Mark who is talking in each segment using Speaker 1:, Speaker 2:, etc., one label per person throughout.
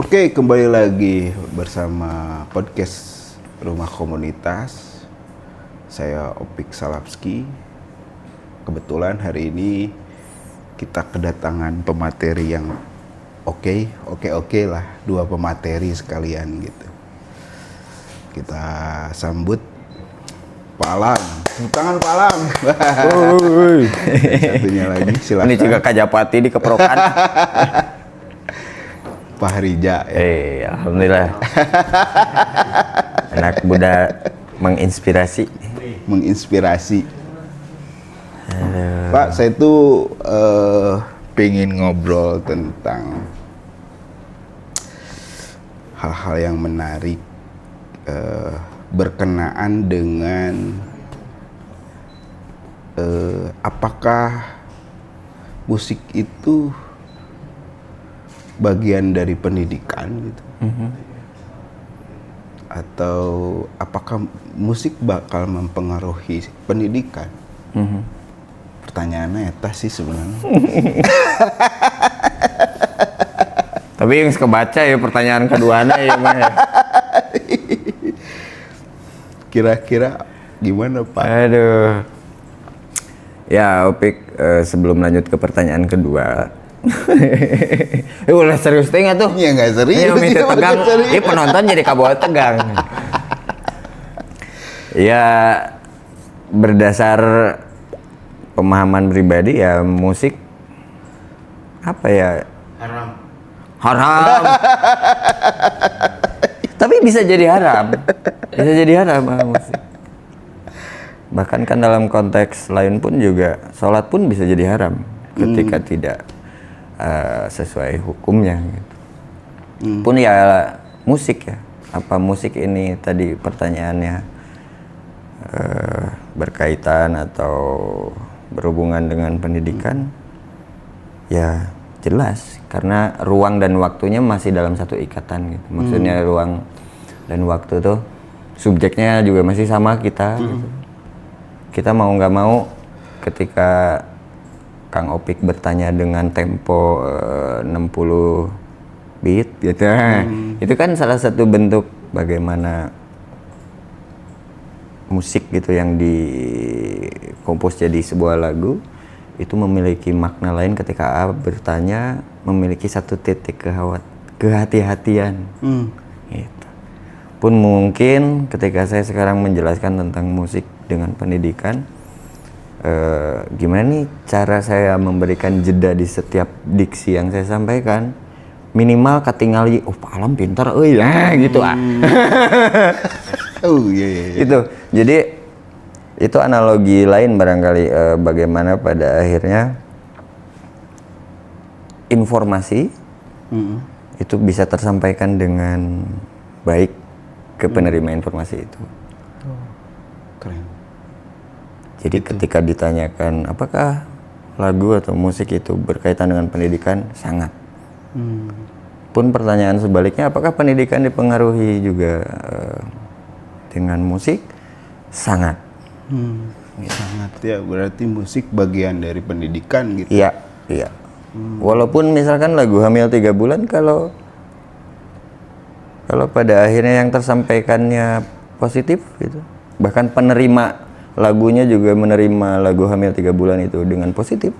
Speaker 1: Oke, kembali lagi bersama podcast Rumah Komunitas. Saya Opik Salapski. Kebetulan hari ini kita kedatangan pemateri yang oke lah, dua pemateri sekalian gitu. Kita sambut Pak Alam. Tangan Pak Alam. Satunya lagi, silakan.
Speaker 2: Ini juga Kajapati di keprokan.
Speaker 1: Pak Harija. Ya.
Speaker 2: Alhamdulillah. Anak muda menginspirasi.
Speaker 1: Pak, saya tuh pengen ngobrol tentang hal-hal yang menarik berkenaan dengan apakah musik itu bagian dari pendidikan gitu, atau apakah musik bakal mempengaruhi pendidikan? Pertanyaannya eta sih sebenarnya.
Speaker 2: Tapi yang kebaca ya pertanyaan keduanya ya mah.
Speaker 1: Kira-kira gimana Pak?
Speaker 2: Aduh. Ya Opik, sebelum lanjut ke pertanyaan kedua. Udah serius tengah tuh.
Speaker 1: Iya nggak serius.
Speaker 2: Iya minta tegang. Ini penonton jadi kabawa tegang. Ya berdasar pemahaman pribadi ya musik apa ya? Haram. Tapi bisa jadi haram. Bisa jadi haram musik. Bahkan kan dalam konteks lain pun juga sholat pun bisa jadi haram ketika tidak sesuai hukumnya gitu. Pun ya musik ya. Apa musik ini tadi pertanyaannya berkaitan atau berhubungan dengan pendidikan? Ya jelas, karena ruang dan waktunya masih dalam satu ikatan gitu. Maksudnya ruang dan waktu tuh subjeknya juga masih sama kita gitu. Kita mau nggak mau ketika Kang Opik bertanya dengan tempo 60 beat gitu. Itu kan salah satu bentuk bagaimana musik gitu yang dikompos jadi sebuah lagu itu memiliki makna lain ketika A bertanya memiliki satu titik kehati-hatian. Gitu. Pun mungkin ketika saya sekarang menjelaskan tentang musik dengan pendidikan, gimana nih cara saya memberikan jeda di setiap diksi yang saya sampaikan, minimal katingali Pak Alam pintar gitu
Speaker 1: Iya.
Speaker 2: Itu jadi itu analogi lain barangkali bagaimana pada akhirnya informasi itu bisa tersampaikan dengan baik ke penerima informasi itu.
Speaker 1: Keren.
Speaker 2: Jadi ketika ditanyakan apakah lagu atau musik itu berkaitan dengan pendidikan, sangat. Pun pertanyaan sebaliknya, apakah pendidikan dipengaruhi juga dengan musik? Sangat.
Speaker 1: Sangat ya, berarti musik bagian dari pendidikan gitu.
Speaker 2: Iya. Walaupun misalkan lagu Hamil 3 bulan kalau pada akhirnya yang tersampaikannya positif gitu. Bahkan penerima lagunya juga menerima lagu Hamil 3 bulan itu dengan positif.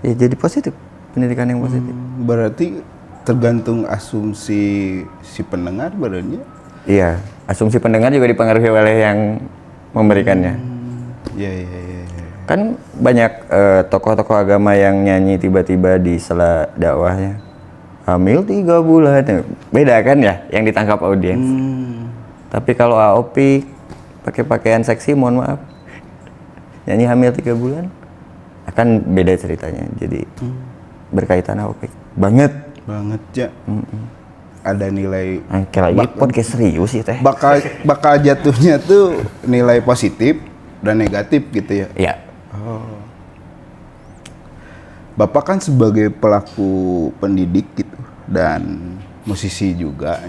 Speaker 2: Ya jadi positif, pendidikan yang positif.
Speaker 1: Berarti tergantung asumsi si pendengar badannya.
Speaker 2: Iya, asumsi pendengar juga dipengaruhi oleh yang memberikannya.
Speaker 1: Iya.
Speaker 2: Kan banyak tokoh-tokoh agama yang nyanyi tiba-tiba di sela dakwahnya Hamil 3 bulan. Beda kan ya yang ditangkap audiens. Tapi kalau AOP pakai pakaian seksi, mohon maaf, nyanyi Hamil 3 bulan akan beda ceritanya. Jadi berkaitan AOP banget
Speaker 1: Ya. Ada nilai
Speaker 2: lagi podcast serius sih teh.
Speaker 1: bakal jatuhnya tuh nilai positif dan negatif gitu ya.
Speaker 2: Iya.
Speaker 1: Bapak kan sebagai pelaku pendidik gitu dan musisi juga.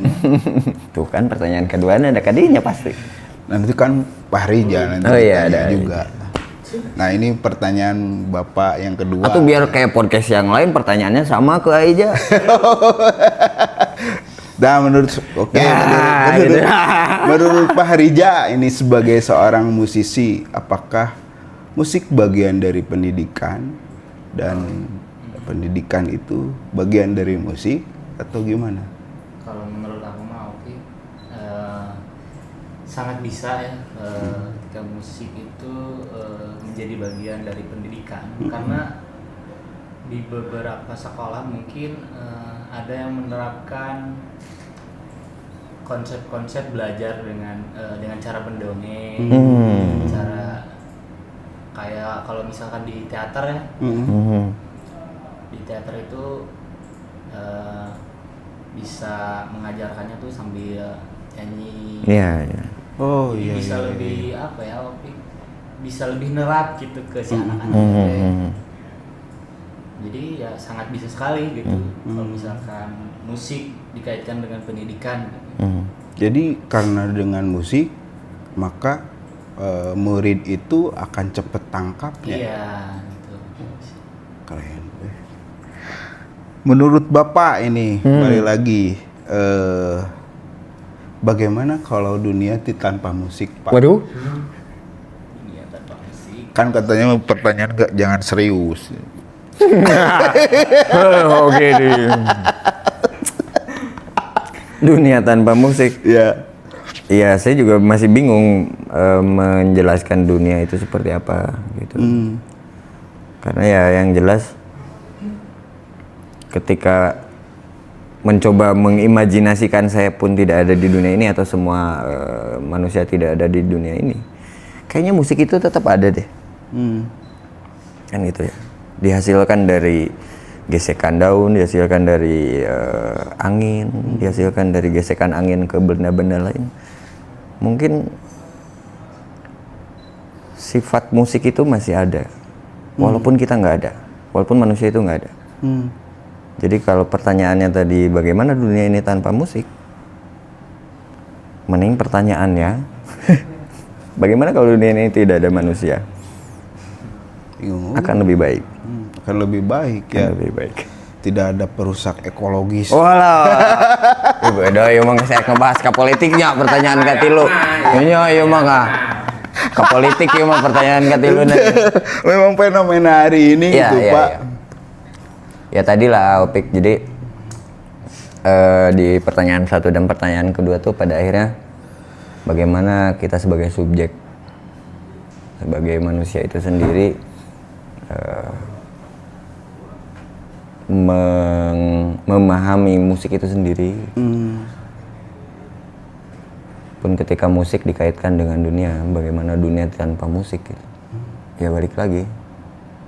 Speaker 2: Tuh kan pertanyaan keduanya ada kadinya pasti.
Speaker 1: Nanti kan Pak Harija nanti
Speaker 2: ada
Speaker 1: juga. Nah ini pertanyaan Bapak yang kedua.
Speaker 2: Atau biar kayak podcast yang lain pertanyaannya sama ke Aija.
Speaker 1: Nah, menurut
Speaker 2: gitu.
Speaker 1: menurut Pak Harija ini sebagai seorang musisi, apakah musik bagian dari pendidikan dan pendidikan itu bagian dari musik atau gimana?
Speaker 3: Kalau menurut aku mah oke, sangat bisa ya ketika musik itu menjadi bagian dari pendidikan, karena di beberapa sekolah mungkin ada yang menerapkan konsep-konsep belajar dengan cara mendongeng, cara kayak kalau misalkan di teater ya, di teater itu bisa mengajarkannya tuh sambil nyanyi.
Speaker 2: Iya, iya.
Speaker 1: Oh
Speaker 3: Jadi
Speaker 1: iya.
Speaker 3: bisa
Speaker 1: iya,
Speaker 3: lebih
Speaker 1: iya.
Speaker 3: apa ya, bisa lebih nerap gitu ke si anak-anak itu. Jadi ya sangat bisa sekali gitu kalau misalkan musik dikaitkan dengan pendidikan.
Speaker 1: Jadi karena dengan musik maka murid itu akan cepet tangkapnya.
Speaker 3: Iya, gitu.
Speaker 1: Keren. Menurut Bapak ini balik lagi, bagaimana kalau dunia tanpa musik, Pak?
Speaker 2: Waduh.
Speaker 3: Dunia tanpa musik.
Speaker 1: Kan katanya pertanyaan jangan serius.
Speaker 2: Oke deh. Dunia tanpa musik.
Speaker 1: Ya.
Speaker 2: Iya, saya juga masih bingung menjelaskan dunia itu seperti apa gitu. Karena ya yang jelas ketika mencoba mengimajinasikan saya pun tidak ada di dunia ini atau semua manusia tidak ada di dunia ini, kayaknya musik itu tetap ada deh. Kan gitu ya. Dihasilkan dari gesekan daun, dihasilkan dari angin, dihasilkan dari gesekan angin ke benda-benda lain. Mungkin sifat musik itu masih ada, walaupun kita nggak ada, walaupun manusia itu nggak ada. Jadi kalau pertanyaannya tadi bagaimana dunia ini tanpa musik, mending pertanyaannya bagaimana kalau dunia ini tidak ada manusia? Akan lebih baik.
Speaker 1: Akan lebih baik ya.
Speaker 2: Lebih baik.
Speaker 1: Tidak ada perusak ekologis.
Speaker 2: Walah. Ibu edo ieu mah saya ngebahas ke politiknya pertanyaan ka tilu. Nya ieu mah ka politik ieu mah pertanyaan ka tiluna.
Speaker 1: Memang fenomena hari ini
Speaker 2: Iya,
Speaker 1: gitu,
Speaker 2: iya,
Speaker 1: Pak.
Speaker 2: iya. Ya tadilah Opik, jadi di pertanyaan satu dan pertanyaan kedua tuh pada akhirnya bagaimana kita sebagai subjek, sebagai manusia itu sendiri memahami musik itu sendiri. Pun ketika musik dikaitkan dengan dunia, bagaimana dunia tanpa musik gitu. Ya balik lagi,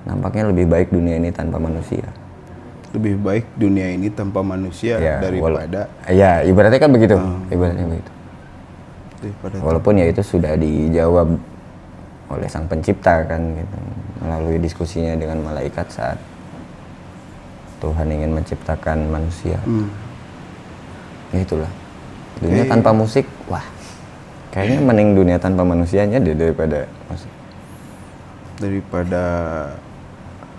Speaker 2: nampaknya lebih baik dunia ini tanpa manusia.
Speaker 1: Lebih baik dunia ini tanpa manusia
Speaker 2: Ya,
Speaker 1: daripada
Speaker 2: ya ibaratnya kan begitu. Ibaratnya begitu.
Speaker 1: daripada
Speaker 2: Walaupun ya itu sudah dijawab oleh sang pencipta kan gitu, melalui diskusinya dengan malaikat saat Tuhan ingin menciptakan manusia. Ya itulah. Dunia tanpa musik, wah. Kayaknya mending dunia tanpa manusianya deh daripada musik.
Speaker 1: daripada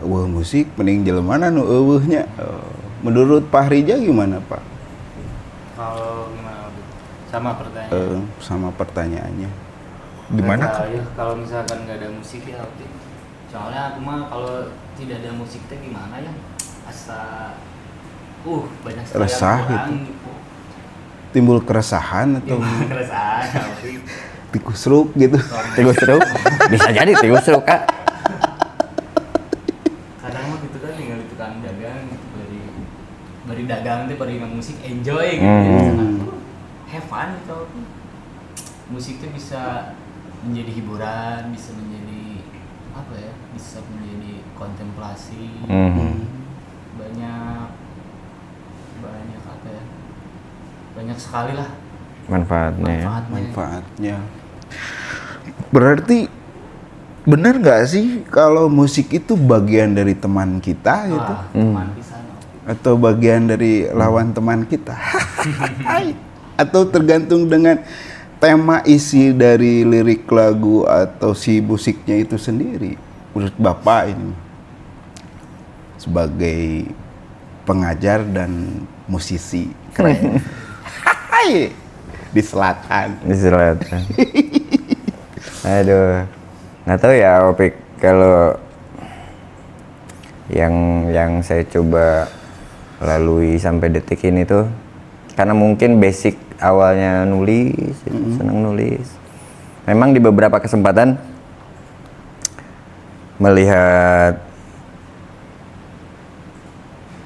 Speaker 1: musik mending jelemana nu eueuhnya. Menurut Pak Rija gimana, Pak?
Speaker 3: Kalau gimana? Sama pertanyaan.
Speaker 1: Sama pertanyaannya.
Speaker 3: Gimana? Ya, kalau misalkan nggak ada musik ya, oke. Soalnya aku mah kalau tidak ada musik teh gimana ya? Asa banyak sekali
Speaker 1: Resah
Speaker 3: yang kurang gitu.
Speaker 1: Timbul keresahan atau
Speaker 3: Keresahan, oke.
Speaker 1: tikus ruk gitu.
Speaker 2: Tikus truk? Bisa jadi tikus truk, Kak.
Speaker 3: Kadang mah gitu kan tinggal di tukang dagang gitu, bari dagang teh bari musik enjoy gitu. Misalkan have fun gitu. Musik itu bisa menjadi hiburan, bisa menjadi apa ya? Bisa menjadi kontemplasi. Banyak apa ya? Banyak sekali lah
Speaker 2: Manfaatnya.
Speaker 1: Manfaatnya. Berarti benar nggak sih kalau musik itu bagian dari teman kita gitu?
Speaker 3: Teman pisan.
Speaker 1: Atau bagian dari lawan teman kita? Atau tergantung dengan tema isi dari lirik lagu atau si musiknya itu sendiri? Menurut Bapak ini sebagai pengajar dan musisi keren. di selatan.
Speaker 2: Di selatan. Aduh, nggak tahu ya Opik, kalau yang saya coba lalui sampai detik ini tuh karena mungkin basic awalnya nulis, senang nulis. Memang di beberapa kesempatan melihat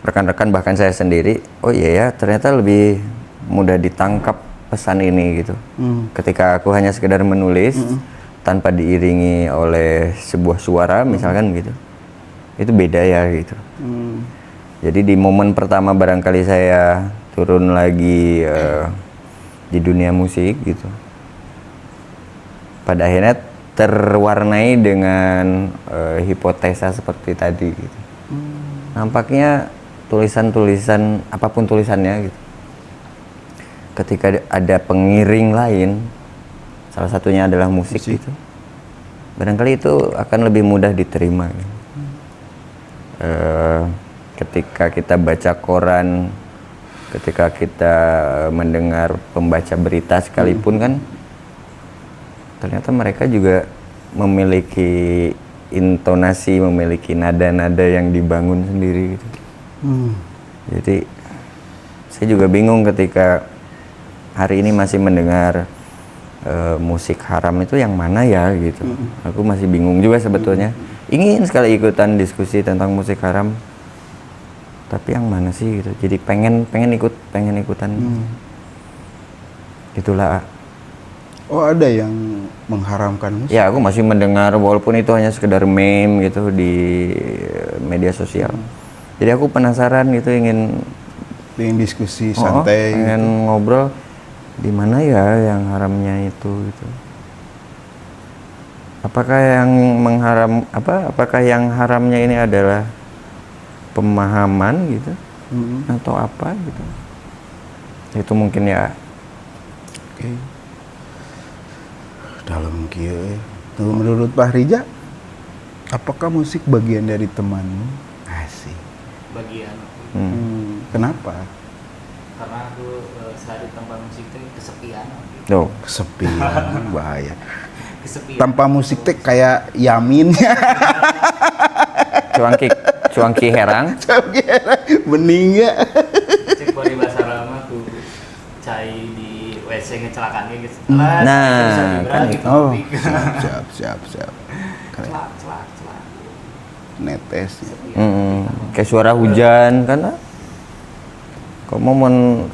Speaker 2: rekan-rekan bahkan saya sendiri, oh iya ya ternyata lebih mudah ditangkap pesan ini gitu. Ketika aku hanya sekedar menulis tanpa diiringi oleh sebuah suara misalkan gitu, itu beda ya gitu. Jadi di momen pertama barangkali saya turun lagi di dunia musik gitu, pada akhirnya terwarnai dengan hipotesa seperti tadi gitu. Nampaknya tulisan-tulisan apapun tulisannya gitu, ketika ada pengiring lain, salah satunya adalah musik gitu, barangkali itu akan lebih mudah diterima gitu. Ketika kita baca koran, ketika kita mendengar pembaca berita sekalipun kan ternyata mereka juga memiliki intonasi, memiliki nada-nada yang dibangun sendiri gitu. Jadi saya juga bingung ketika hari ini masih mendengar musik haram itu yang mana ya gitu. Aku masih bingung juga sebetulnya. Ingin sekali ikutan diskusi tentang musik haram, tapi yang mana sih gitu. Jadi pengen ikutan. Itulah.
Speaker 1: Oh, ada yang mengharamkan musik?
Speaker 2: Ya, aku masih mendengar walaupun itu hanya sekedar meme gitu di media sosial. Jadi aku penasaran gitu, ingin
Speaker 1: diskusi santai
Speaker 2: pengen
Speaker 1: gitu.
Speaker 2: ngobrol di mana ya yang haramnya itu gitu. Apakah yang haramnya ini adalah pemahaman gitu atau apa gitu. Itu mungkin ya.
Speaker 1: Oke. Dalam kieu. Tuh, menurut Pak Rija, apakah musik bagian dari temanmu? Asik.
Speaker 3: Bagian
Speaker 1: Kenapa?
Speaker 3: karena aku sehari tanpa musik itu kesepian.
Speaker 2: Tuh.
Speaker 1: Kesepian, bahaya.
Speaker 3: Kesepian.
Speaker 1: Tanpa musik teh kayak Yamin.
Speaker 2: Cuangki herang.
Speaker 1: Bening ya.
Speaker 3: Cek bari bahasa lama tuh cai di WC ngecelakaan gitu.
Speaker 2: Nah, kan
Speaker 3: gitu.
Speaker 1: Oh, siap. Keren.
Speaker 3: Celak.
Speaker 1: Netes.
Speaker 2: Kayak suara hujan kan. Kok momen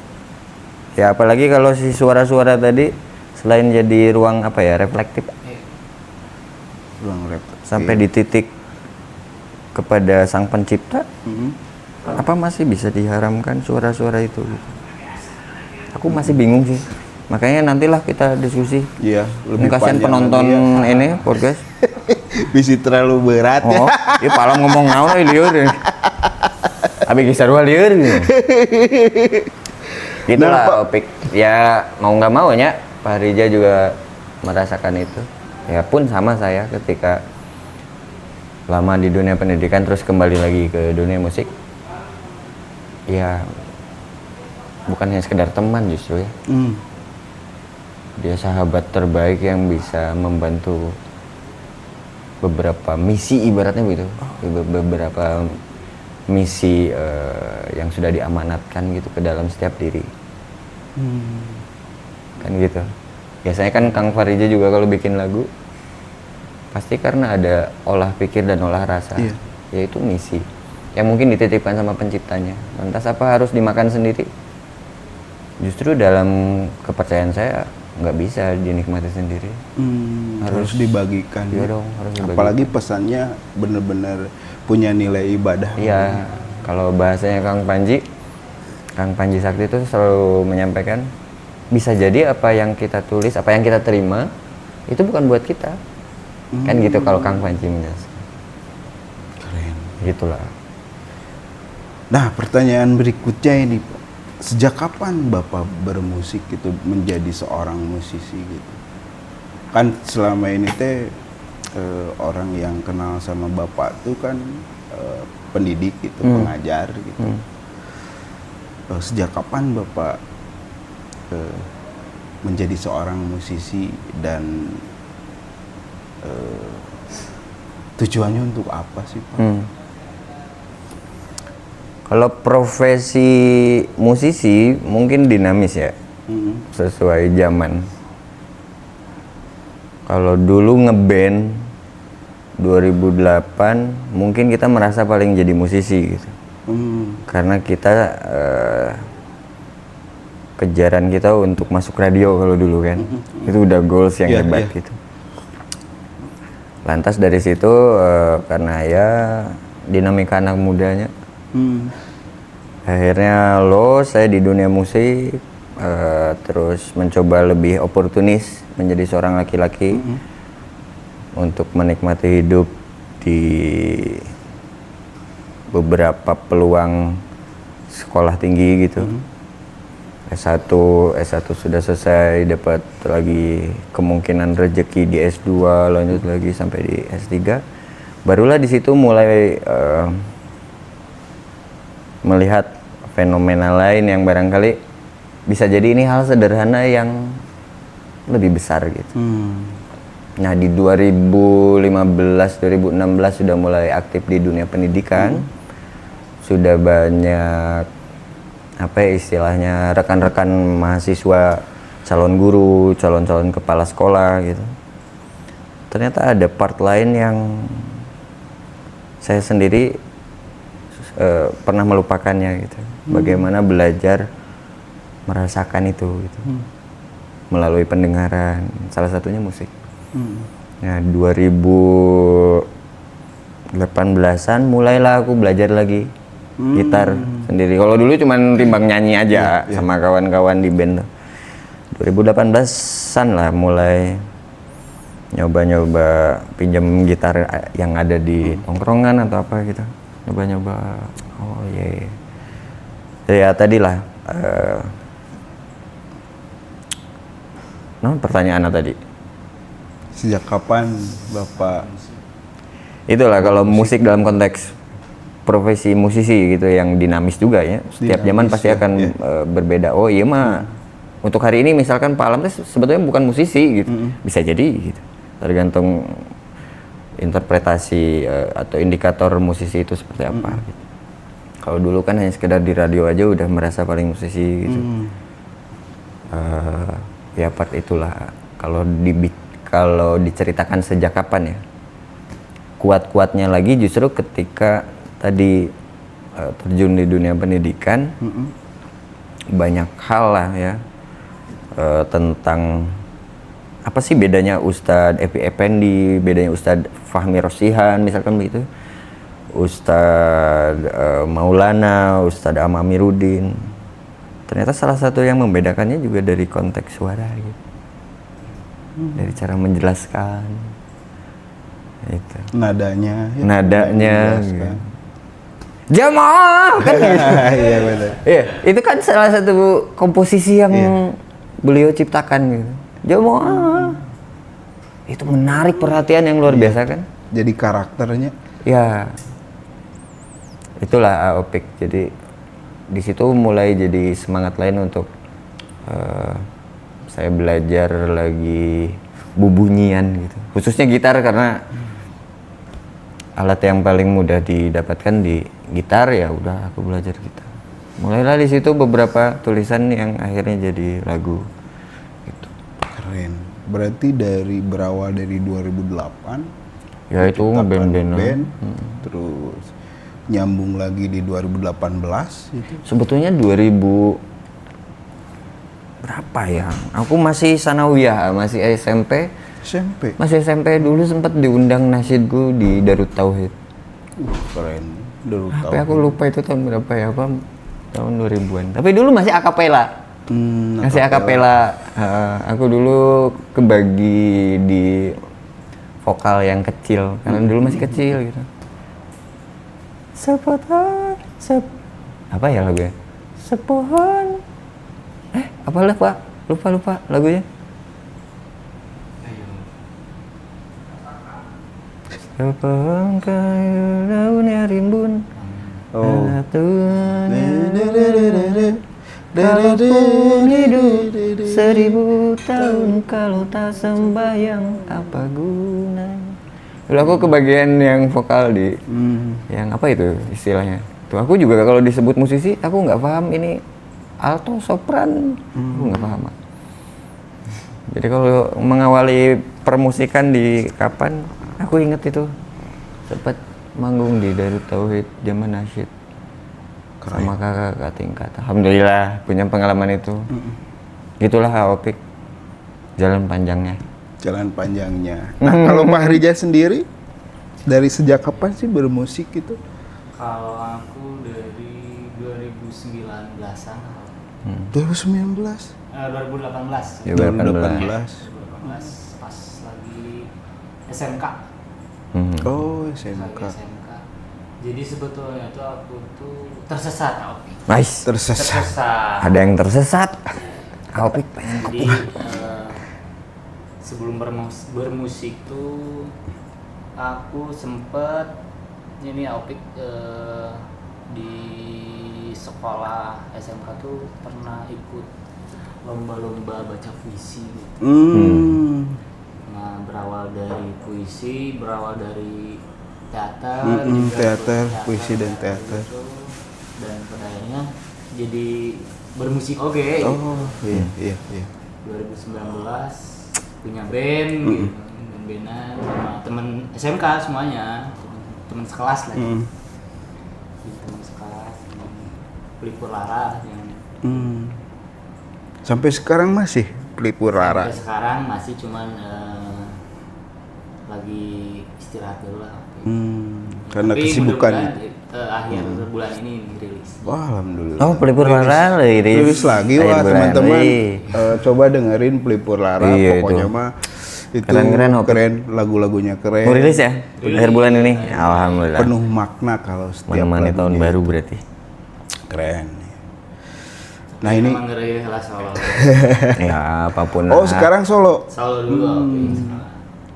Speaker 2: ya apalagi kalau si suara-suara tadi selain jadi ruang apa ya reflektif
Speaker 1: Ruang refleks.
Speaker 2: sampai di titik kepada sang pencipta, apa masih bisa diharamkan suara-suara itu gitu. Aku masih bingung sih, makanya nantilah kita diskusi.
Speaker 1: Iya,
Speaker 2: Ini kasihan penonton
Speaker 1: lagi ya.
Speaker 2: ini podcast.
Speaker 1: Bisa terlalu berat ya.
Speaker 2: Oh, iya palam ngomong naon lieur. Abi kisah dua lieur. Itulah
Speaker 1: Nah,
Speaker 2: Opik. Ya mau nggak mau ya, Pak Rija juga merasakan itu. Ya pun sama saya ketika lama di dunia pendidikan terus kembali lagi ke dunia musik. Ya bukan hanya sekedar teman justru ya. Dia sahabat terbaik yang bisa membantu beberapa misi ibaratnya begitu. Beberapa misi yang sudah diamanatkan gitu ke dalam setiap diri. Kan gitu. Biasanya kan Kang Farija juga kalau bikin lagu pasti karena ada olah pikir dan olah rasa.
Speaker 1: Iya.
Speaker 2: Yaitu misi yang mungkin dititipkan sama penciptanya. Lantas apa harus dimakan sendiri? Justru dalam kepercayaan saya nggak bisa dinikmati sendiri.
Speaker 1: Harus dibagikan.
Speaker 2: Iya dong, harus dibagikan.
Speaker 1: Apalagi pesannya benar-benar punya nilai ibadah.
Speaker 2: Iya, kalau bahasanya Kang Panji Sakti itu selalu menyampaikan bisa jadi apa yang kita tulis, apa yang kita terima itu bukan buat kita. Kan gitu kalau Kang Panji menjelaskan.
Speaker 1: Keren.
Speaker 2: Gitulah.
Speaker 1: Nah, pertanyaan berikutnya ini, Pak. Sejak kapan Bapak bermusik itu menjadi seorang musisi gitu? Kan selama ini teh orang yang kenal sama Bapak tuh kan pendidik gitu, pengajar gitu. Sejak kapan Bapak menjadi seorang musisi dan tujuannya untuk apa sih Pak?
Speaker 2: Kalau profesi musisi mungkin dinamis ya, sesuai zaman. Kalau dulu ngeband 2008 mungkin kita merasa paling jadi musisi gitu. Karena kita kejaran kita untuk masuk radio kalau dulu kan. Itu udah goals yang hebat gitu. Lantas dari situ karena ya dinamika anak mudanya, akhirnya saya di dunia musik, terus mencoba lebih oportunis menjadi seorang laki-laki untuk menikmati hidup di beberapa peluang sekolah tinggi gitu. S1 sudah selesai, dapat lagi kemungkinan rezeki di S2, lanjut lagi sampai di S3. Barulah di situ mulai melihat fenomena lain yang barangkali bisa jadi ini hal sederhana yang lebih besar gitu. Nah, di 2015-2016 sudah mulai aktif di dunia pendidikan. Sudah banyak istilahnya rekan-rekan mahasiswa, calon guru, calon-calon kepala sekolah gitu. Ternyata ada part lain yang saya sendiri pernah melupakannya gitu. Bagaimana belajar merasakan itu gitu. Melalui pendengaran, salah satunya musik. Nah, 2018-an mulailah aku belajar lagi gitar sendiri. Kalau dulu cuman timbang nyanyi aja sama kawan-kawan di band. 2018-an lah mulai nyoba-nyoba pinjam gitar yang ada di tongkrongan atau apa gitu. Nyoba-nyoba. Oh iya. Ya tadilah pertanyaan tadi.
Speaker 1: Sejak kapan Bapak?
Speaker 2: Itulah kalau musik dalam konteks profesi musisi gitu yang dinamis juga ya. Setiap zaman pasti akan berbeda. Oh iya mah untuk hari ini misalkan Pak Alam tuh sebetulnya bukan musisi gitu. Bisa jadi gitu. Tergantung interpretasi atau indikator musisi itu seperti apa gitu. Kalau dulu kan hanya sekedar di radio aja udah merasa paling musisi gitu. Ya part itulah kalau diceritakan sejak kapan ya. Kuat-kuatnya lagi justru ketika tadi terjun di dunia pendidikan, banyak hal lah ya tentang apa sih bedanya Ustadz Epi Effendi, bedanya Ustadz Fahmi Rosihan misalkan begitu, Ustadz Maulana, Ustadz Amamiruddin. Ternyata salah satu yang membedakannya juga dari konteks suara gitu, dari cara menjelaskan itu.
Speaker 1: Nadanya
Speaker 2: Gitu. Jamaah kan gitu.
Speaker 1: Iya benar.
Speaker 2: Iya, itu kan salah satu komposisi yang beliau ciptakan gitu. Jamaah. Itu menarik perhatian yang luar biasa kan?
Speaker 1: Jadi karakternya.
Speaker 2: Ya. Itulah Opik. Jadi di situ mulai jadi semangat lain untuk saya belajar lagi bubunyian gitu. Khususnya gitar karena alat yang paling mudah didapatkan di gitar, ya udah aku belajar gitar. Mulailah di situ beberapa tulisan yang akhirnya jadi lagu gitu.
Speaker 1: Keren. Berarti berawal dari 2008
Speaker 2: ya itu ngeband-band
Speaker 1: terus nyambung lagi di 2018 itu.
Speaker 2: Sebetulnya 2000 berapa ya? Aku masih sanawiyah, masih SMP. Masih SMP dulu sempat diundang nasyidku di Darut Tauhid.
Speaker 1: Keren. Darut
Speaker 2: Tapi
Speaker 1: Tauhid.
Speaker 2: aku lupa itu tahun berapa ya, apa tahun 2000-an. Tapi dulu masih akapela. Masih akapela. Aku dulu kebagi di vokal yang kecil karena dulu masih kecil gitu. Apa ya lagunya? Sepohon. Apalah Pak? Lupa lagunya. Sepohon kayu daunnya rimbun. Kalaupun hidup 1000 tahun kalau tak sembahyang apa gunanya. Lalu aku kebagian yang vokal di yang apa itu istilahnya. Tuh aku juga kalau disebut musisi aku nggak paham ini alto sopran, aku nggak paham. Jadi kalau mengawali permusikan di kapan aku inget itu sempat manggung di Darut Tauhid zaman nasyid. Sama kakak tingkat. Alhamdulillah punya pengalaman itu. Gitulah Opik. Jalan panjangnya.
Speaker 1: Jalan panjangnya. Nah, kalau Pak Rija sendiri dari sejak kapan sih bermusik gitu?
Speaker 3: Kalau aku dari 2019-an.
Speaker 1: 2019.
Speaker 3: 2018.
Speaker 2: Ya,
Speaker 1: 2018.
Speaker 3: 2018 pas lagi SMK.
Speaker 1: Oh,
Speaker 3: Lagi
Speaker 1: SMK.
Speaker 3: SMK. Jadi sebetulnya tuh aku tuh tersesat, Opik.
Speaker 2: Nice.
Speaker 1: Tersesat.
Speaker 2: Ada yang tersesat. Opik pengen
Speaker 3: Jadi sebelum bermusik tuh aku sempet ini Opik di sekolah SMK tuh pernah ikut lomba-lomba baca puisi gitu. Nah, berawal dari puisi, berawal dari teater, juga
Speaker 1: teater,
Speaker 3: ikut
Speaker 1: puisi dan teater.
Speaker 3: gitu. Dan pada akhirnya jadi bermusik oke.
Speaker 1: Oh, iya.
Speaker 3: 2019 punya band gitu, band-bandan sama temen SMK semuanya, temen sekelas lah. Temen sekelas, Pelipur Lara yang
Speaker 1: Sampai sekarang masih Pelipur Lara.
Speaker 3: sampai sekarang masih cuman lagi istirahat dulu lah.
Speaker 1: Karena
Speaker 3: Tapi
Speaker 1: kesibukan.
Speaker 3: mudah-mudahan, akhir bulan ini dirilis.
Speaker 1: Wah, alhamdulillah.
Speaker 2: Oh, Pelipur Lara
Speaker 1: Rilis lagi,
Speaker 2: akhir
Speaker 1: wah
Speaker 2: bulan.
Speaker 1: teman-teman.
Speaker 2: Wih.
Speaker 1: Coba dengerin Pelipur Lara.
Speaker 2: Iya,
Speaker 1: Pokoknya
Speaker 2: itu.
Speaker 1: mah itu
Speaker 2: Keren-keren, Op.
Speaker 1: keren, lagu-lagunya keren.
Speaker 2: Mau rilis ya? Akhir bulan ini. Alhamdulillah.
Speaker 1: Penuh makna kalau setiap
Speaker 2: Menemani tahun
Speaker 1: lagunya.
Speaker 2: baru berarti.
Speaker 1: Keren. Nah ini,
Speaker 3: Emang ngeri lah solo.
Speaker 2: Ya, apapun.
Speaker 1: oh
Speaker 2: lah.
Speaker 1: sekarang solo
Speaker 3: Solo dulu Opik.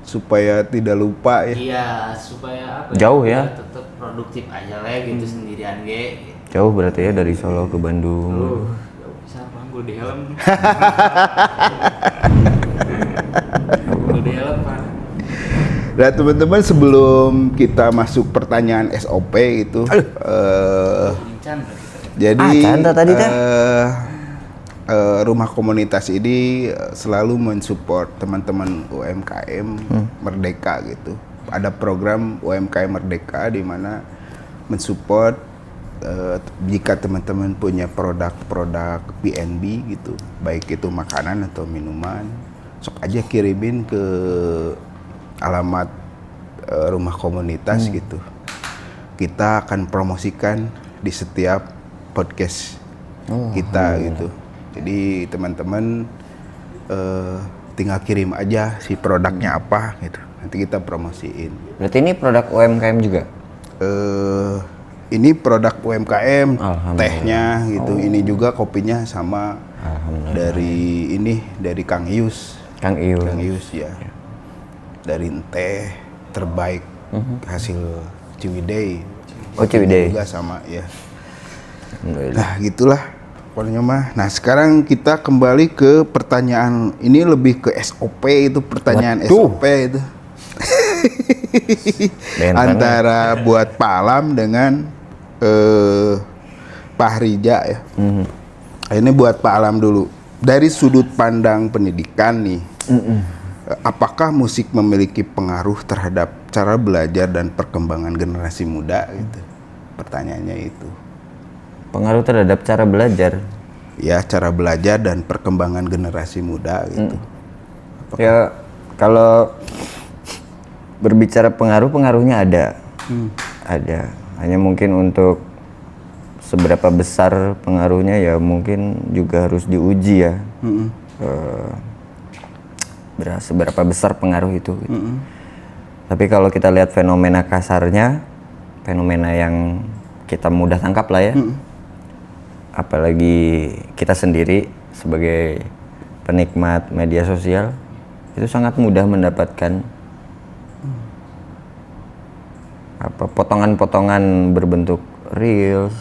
Speaker 1: supaya tidak lupa ya.
Speaker 3: Iya, supaya apa?
Speaker 2: Jauh ya?
Speaker 3: Biar tetap produktif aja lah gitu sendirian gitu.
Speaker 2: Jauh berarti ya dari Solo ke Bandung.
Speaker 3: Bisa panggul di helm. Panggul di helm, Pak.
Speaker 1: Nah teman-teman sebelum kita masuk pertanyaan SOP itu,
Speaker 3: Incan berarti.
Speaker 1: jadi
Speaker 2: Canda tadi teh.
Speaker 1: rumah komunitas ini selalu mensupport teman-teman UMKM Merdeka gitu. Ada program UMKM Merdeka di mana mensupport jika teman-teman punya produk-produk PNB gitu, baik itu makanan atau minuman, sok aja kirimin ke alamat rumah komunitas gitu. Kita akan promosikan di setiap podcast kita gitu. Jadi teman-teman tinggal kirim aja si produknya apa gitu. Nanti kita promosiin.
Speaker 2: Berarti ini produk UMKM juga?
Speaker 1: Ini produk UMKM,
Speaker 2: Alhamdulillah.
Speaker 1: tehnya gitu. Ini juga kopinya sama dari Kang Ius.
Speaker 2: Kang Ius.
Speaker 1: Kang Ius ya. Dari teh terbaik hasil Ciwidey.
Speaker 2: Oh, Ciwidey.
Speaker 1: Juga sama ya.
Speaker 2: Alhamdulillah.
Speaker 1: Nah, gitulah pokoknya mah. Nah, sekarang kita kembali ke pertanyaan. Ini lebih ke SOP itu, pertanyaan
Speaker 2: Waduh.
Speaker 1: SOP itu.
Speaker 2: Benteng.
Speaker 1: Antara buat Pak Alam dengan Pak Rija ya. Ini buat Pak Alam dulu. Dari sudut pandang pendidikan nih, apakah musik memiliki pengaruh terhadap cara belajar dan perkembangan generasi muda gitu? Pertanyaannya itu.
Speaker 2: Pengaruh terhadap cara belajar.
Speaker 1: Ya, cara belajar dan perkembangan generasi muda gitu.
Speaker 2: Ya, kalau berbicara pengaruhnya ada. Ada. Hanya mungkin untuk seberapa besar pengaruhnya ya mungkin juga harus diuji ya. Seberapa besar pengaruh itu gitu. Tapi kalau kita lihat fenomena kasarnya, fenomena yang kita mudah tangkap lah ya. Apalagi kita sendiri sebagai penikmat media sosial itu sangat mudah mendapatkan potongan-potongan berbentuk reels,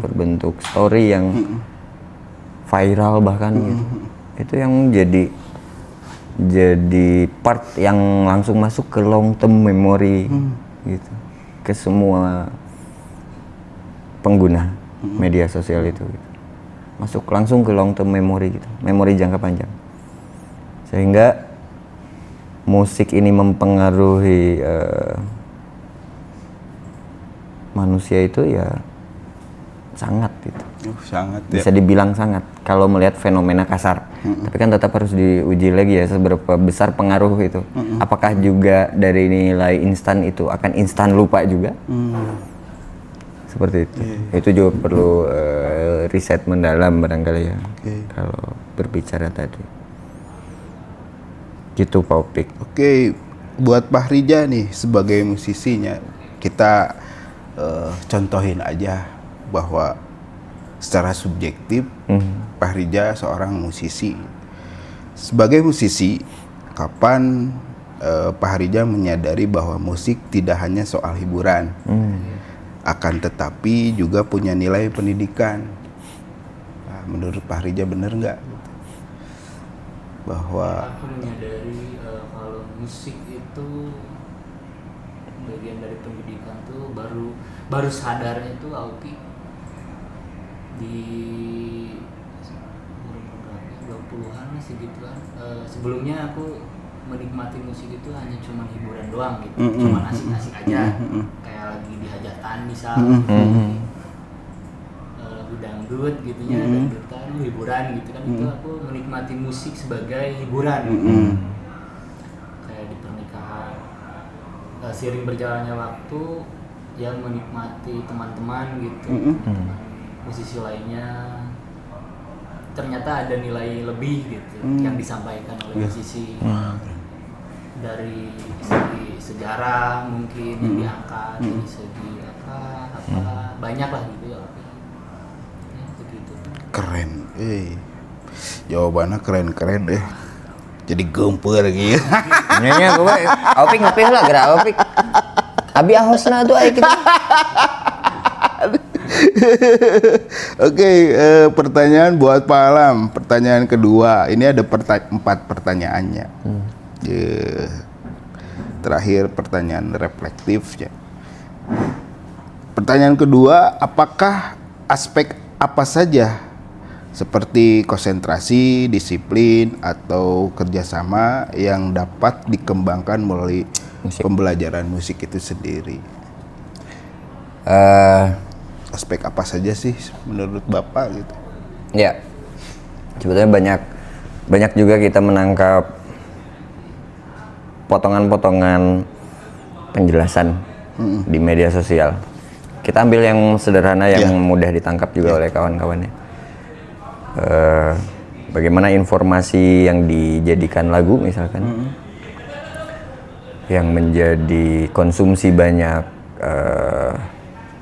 Speaker 2: berbentuk story yang viral bahkan gitu. Itu yang jadi part yang langsung masuk ke long term memory gitu, ke semua pengguna media sosial itu gitu. Masuk langsung ke long term memory gitu, memori jangka panjang, sehingga musik ini mempengaruhi manusia itu ya sangat gitu.
Speaker 1: Sangat
Speaker 2: Bisa dibilang sangat kalau melihat fenomena kasar. Tapi kan tetap harus diuji lagi ya seberapa besar pengaruh itu. Apakah juga dari nilai instan itu akan instan lupa juga? Seperti itu. Itu juga perlu riset mendalam barangkali ya. Kalau berbicara tadi. Gitu Pak Opik.
Speaker 1: Oke, buat Pak Rija nih sebagai musisinya, kita contohin aja bahwa secara subjektif Pak Rija seorang musisi. Sebagai musisi, kapan Pak Rija menyadari bahwa musik tidak hanya soal hiburan, akan tetapi juga punya nilai pendidikan? Nah, menurut Pak Rija bener nggak? Bahwa
Speaker 3: aku menyadari kalau musik itu bagian dari pendidikan tuh baru sadarnya tuh Auki di umur berapa 20-an masih gituan. Sebelumnya aku menikmati musik itu hanya cuma hiburan doang gitu, cuma asik-asik aja, kayak lagi di hajatan misal, lagu dangdut gitunya, dangdutan hiburan gitu kan, itu aku menikmati musik sebagai hiburan gitu. Kayak di pernikahan, seiring berjalannya waktu yang menikmati teman-teman gitu, teman musisi lainnya, ternyata ada nilai lebih gitu yang disampaikan oleh musisi, dari segi sejarah mungkin yang diangkat, dari segi apa banyak lah gitu ya, begitu.
Speaker 1: keren, jawabannya keren jadi gempur gitu.
Speaker 2: Nyonya gue, Opik ngopi lah gerak Opik. Abi ahosna tuh ayo kita.
Speaker 1: Oke, pertanyaan buat Pak Alam. Pertanyaan kedua, ini ada 4 pertanyaannya. Terakhir pertanyaan reflektif ya. Pertanyaan kedua, apakah aspek apa saja seperti konsentrasi, disiplin, atau kerjasama yang dapat dikembangkan melalui pembelajaran musik itu sendiri? Aspek apa saja sih menurut Bapak gitu?
Speaker 2: Ya, sebetulnya banyak juga kita menangkap potongan-potongan penjelasan di media sosial. Kita ambil yang sederhana yang mudah ditangkap juga oleh kawan-kawannya. Bagaimana informasi yang dijadikan lagu misalkan, yang menjadi konsumsi banyak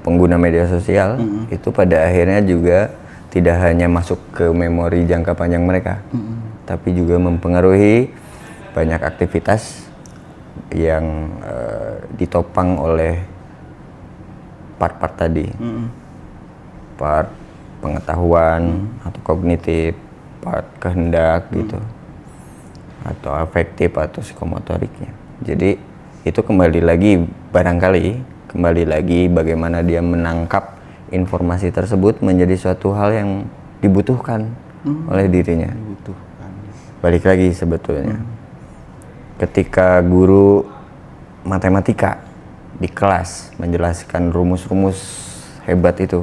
Speaker 2: pengguna media sosial, itu pada akhirnya juga tidak hanya masuk ke memori jangka panjang mereka, tapi juga mempengaruhi banyak aktivitas yang ditopang oleh part-part tadi, part pengetahuan atau kognitif, part kehendak gitu, atau afektif atau psikomotoriknya. Jadi itu kembali lagi bagaimana dia menangkap informasi tersebut menjadi suatu hal yang dibutuhkan oleh dirinya. Balik lagi sebetulnya, ketika guru matematika di kelas menjelaskan rumus-rumus hebat itu,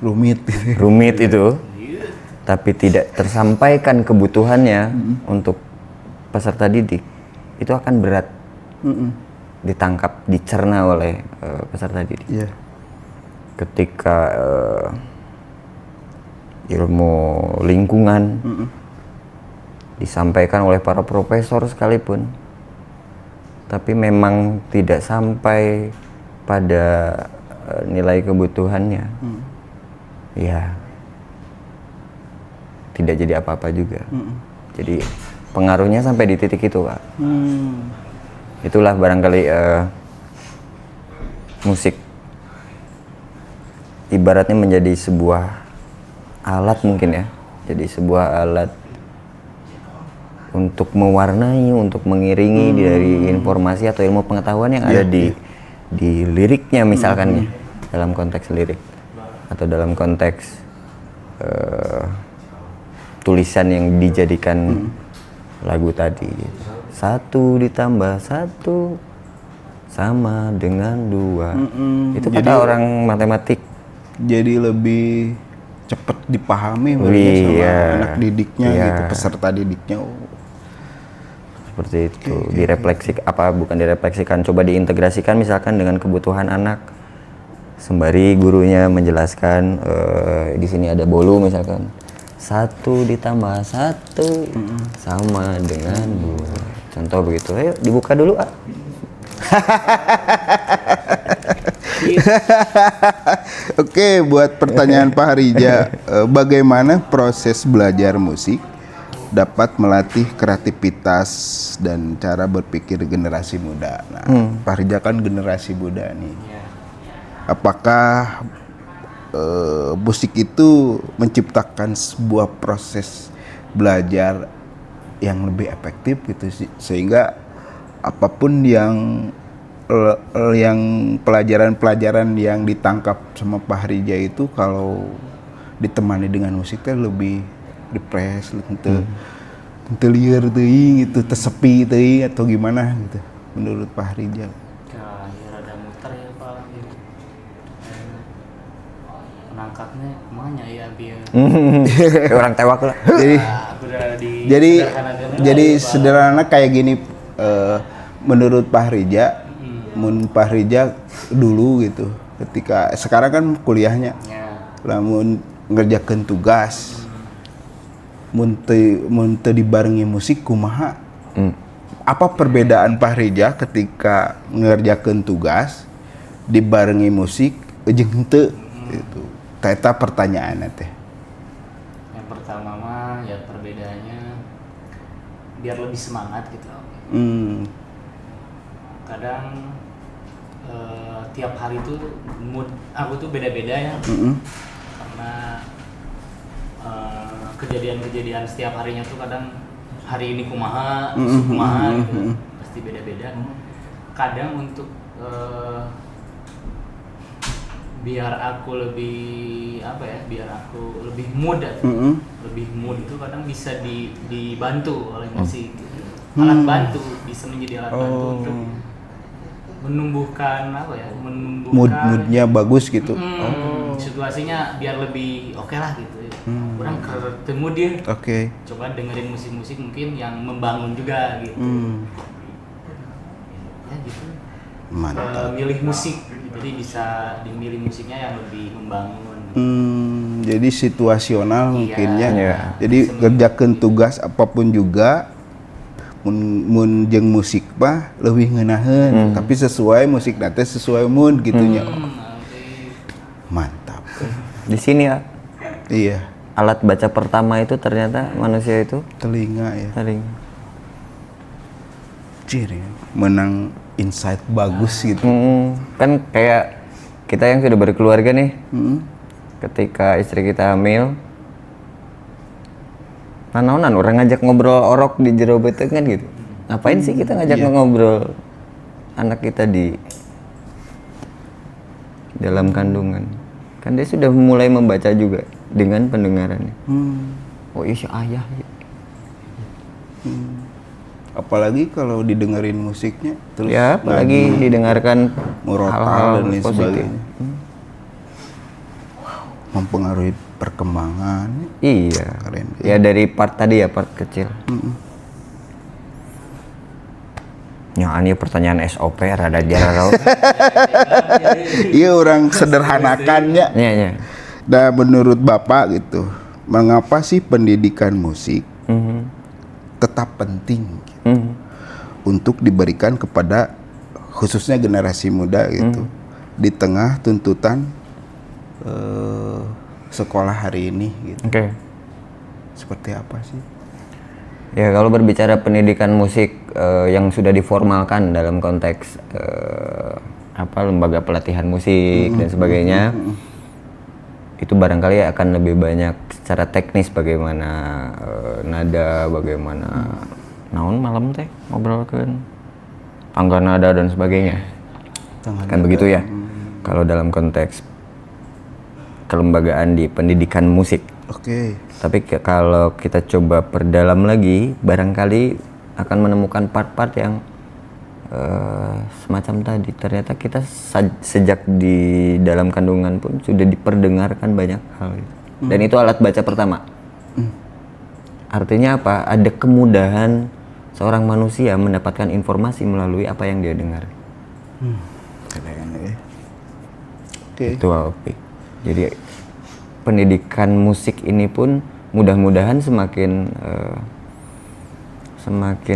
Speaker 2: rumit itu, tapi tidak tersampaikan kebutuhannya untuk peserta didik, itu akan berat ditangkap, dicerna oleh peserta didik. Ketika ilmu lingkungan disampaikan oleh para profesor sekalipun, tapi memang tidak sampai pada nilai kebutuhannya, ya tidak jadi apa-apa juga. Jadi pengaruhnya sampai di titik itu, Pak. Itulah barangkali musik ibaratnya menjadi sebuah alat mungkin ya, jadi sebuah alat untuk mewarnai, untuk mengiringi dari informasi atau ilmu pengetahuan yang ada di liriknya misalkan ya, dalam konteks lirik atau dalam konteks tulisan yang dijadikan lagu tadi. 1 ditambah 1 sama dengan 2. Itu kata orang matematik.
Speaker 1: Jadi lebih cepat dipahami mungkin sama anak didiknya gitu, peserta didiknya.
Speaker 2: Seperti itu. Bukan direfleksikan, coba diintegrasikan misalkan dengan kebutuhan anak. Sembari gurunya menjelaskan di sini ada bolu misalkan. 1 ditambah 1 sama dengan 2. Contoh begitu. Ayo dibuka dulu, ah.
Speaker 1: Oke, buat pertanyaan Pak Harija, bagaimana proses belajar musik dapat melatih kreativitas dan cara berpikir generasi muda? Nah, Pak Harija kan generasi muda nih. Apakah musik itu menciptakan sebuah proses belajar yang lebih efektif gitu sih, sehingga apapun yang pelajaran-pelajaran yang ditangkap sama Pak Harija itu kalau ditemani dengan musik teh lebih refresh, teu lieur teuing gitu, tersepi teuing atau gimana gitu menurut Pak Harija?
Speaker 3: Ya, rada muter ya Pak. Penangkapnya kemana ya biar
Speaker 2: Orang tewak lah.
Speaker 1: Jadi sederhana kayak gini, menurut Pak Harija, mun Pak Harija dulu gitu, ketika sekarang kan kuliahnya, lamun ngerjakeun tugas, mun teu dibarengi musik kumaha? Apa perbedaan Pak Harija ketika ngerjakeun tugas dibarengi musik jeung henteu gitu? Eta pertanyaannya teh.
Speaker 3: Yang pertama mah ya perbedaannya biar lebih semangat gitu. Kadang tiap hari tuh mood aku tuh beda-beda ya. Karena kejadian-kejadian setiap harinya tuh kadang hari ini kumaha, besok kumaha gitu. Pasti beda-beda. Kadang untuk biar aku lebih lebih mood lebih mood itu kadang bisa dibantu oleh musik gitu. Alat bantu, bisa menjadi alat bantu untuk menumbuhkan
Speaker 1: moodnya bagus gitu.
Speaker 3: Situasinya biar lebih oke lah gitu. Kurang ketemu dia. Coba dengerin musik-musik mungkin yang membangun juga gitu. Ya gitu.
Speaker 1: Mantap.
Speaker 3: Milih musik, jadi bisa dimilih musiknya yang lebih membangun.
Speaker 1: Jadi situasional mungkinnya. Jadi ngerjakeun tugas apapun juga mun jeung musik mah leuwih ngeunaheun, tapi sesuai musik nanti sesuai mood gitunya. Mantap.
Speaker 2: Di sini ya.
Speaker 1: Iya.
Speaker 2: Alat baca pertama itu ternyata manusia itu
Speaker 1: telinga ya.
Speaker 2: Telinga.
Speaker 1: Ciri menang insight bagus gitu.
Speaker 2: Kan kayak kita yang sudah berkeluarga nih, ketika istri kita hamil, nanaonan orang ngajak ngobrol orok di jero beuteung kan gitu. Ngapain sih kita ngajak ngobrol anak kita di dalam kandungan? Kan dia sudah mulai membaca juga dengan pendengarannya. Oh iya si ayah.
Speaker 1: Apalagi kalau didengerin musiknya terus
Speaker 2: ya, apalagi didengarkan
Speaker 1: murotal dan lain sebagainya. Mempengaruhi perkembangan.
Speaker 2: Iya.
Speaker 1: Keren.
Speaker 2: Ya dari part tadi ya, part kecil. Ya, ini pertanyaan SOP rada jarang.
Speaker 1: Iya, orang sederhanakannya.
Speaker 2: Iya.
Speaker 1: Nah, menurut Bapak gitu, mengapa sih pendidikan musik tetap penting untuk diberikan kepada khususnya generasi muda gitu, di tengah tuntutan sekolah hari ini gitu. Seperti apa sih?
Speaker 2: Ya, kalau berbicara pendidikan musik yang sudah diformalkan dalam konteks lembaga pelatihan musik dan sebagainya, itu barangkali akan lebih banyak secara teknis bagaimana nada, bagaimana naon malam teh ngobrolkeun tangga nada dan sebagainya. Kan begitu ya. Kalau dalam konteks kelembagaan di pendidikan musik.
Speaker 1: Oke.
Speaker 2: Tapi kalau kita coba perdalam lagi, barangkali akan menemukan part-part yang semacam tadi. Ternyata kita sejak di dalam kandungan pun sudah diperdengarkan banyak hal gitu. Dan itu alat baca pertama. Artinya apa? Ada kemudahan seorang manusia mendapatkan informasi melalui apa yang dia dengar.
Speaker 1: Keren ya. Oke.
Speaker 2: Itu Alpi. Jadi pendidikan musik ini pun mudah-mudahan semakin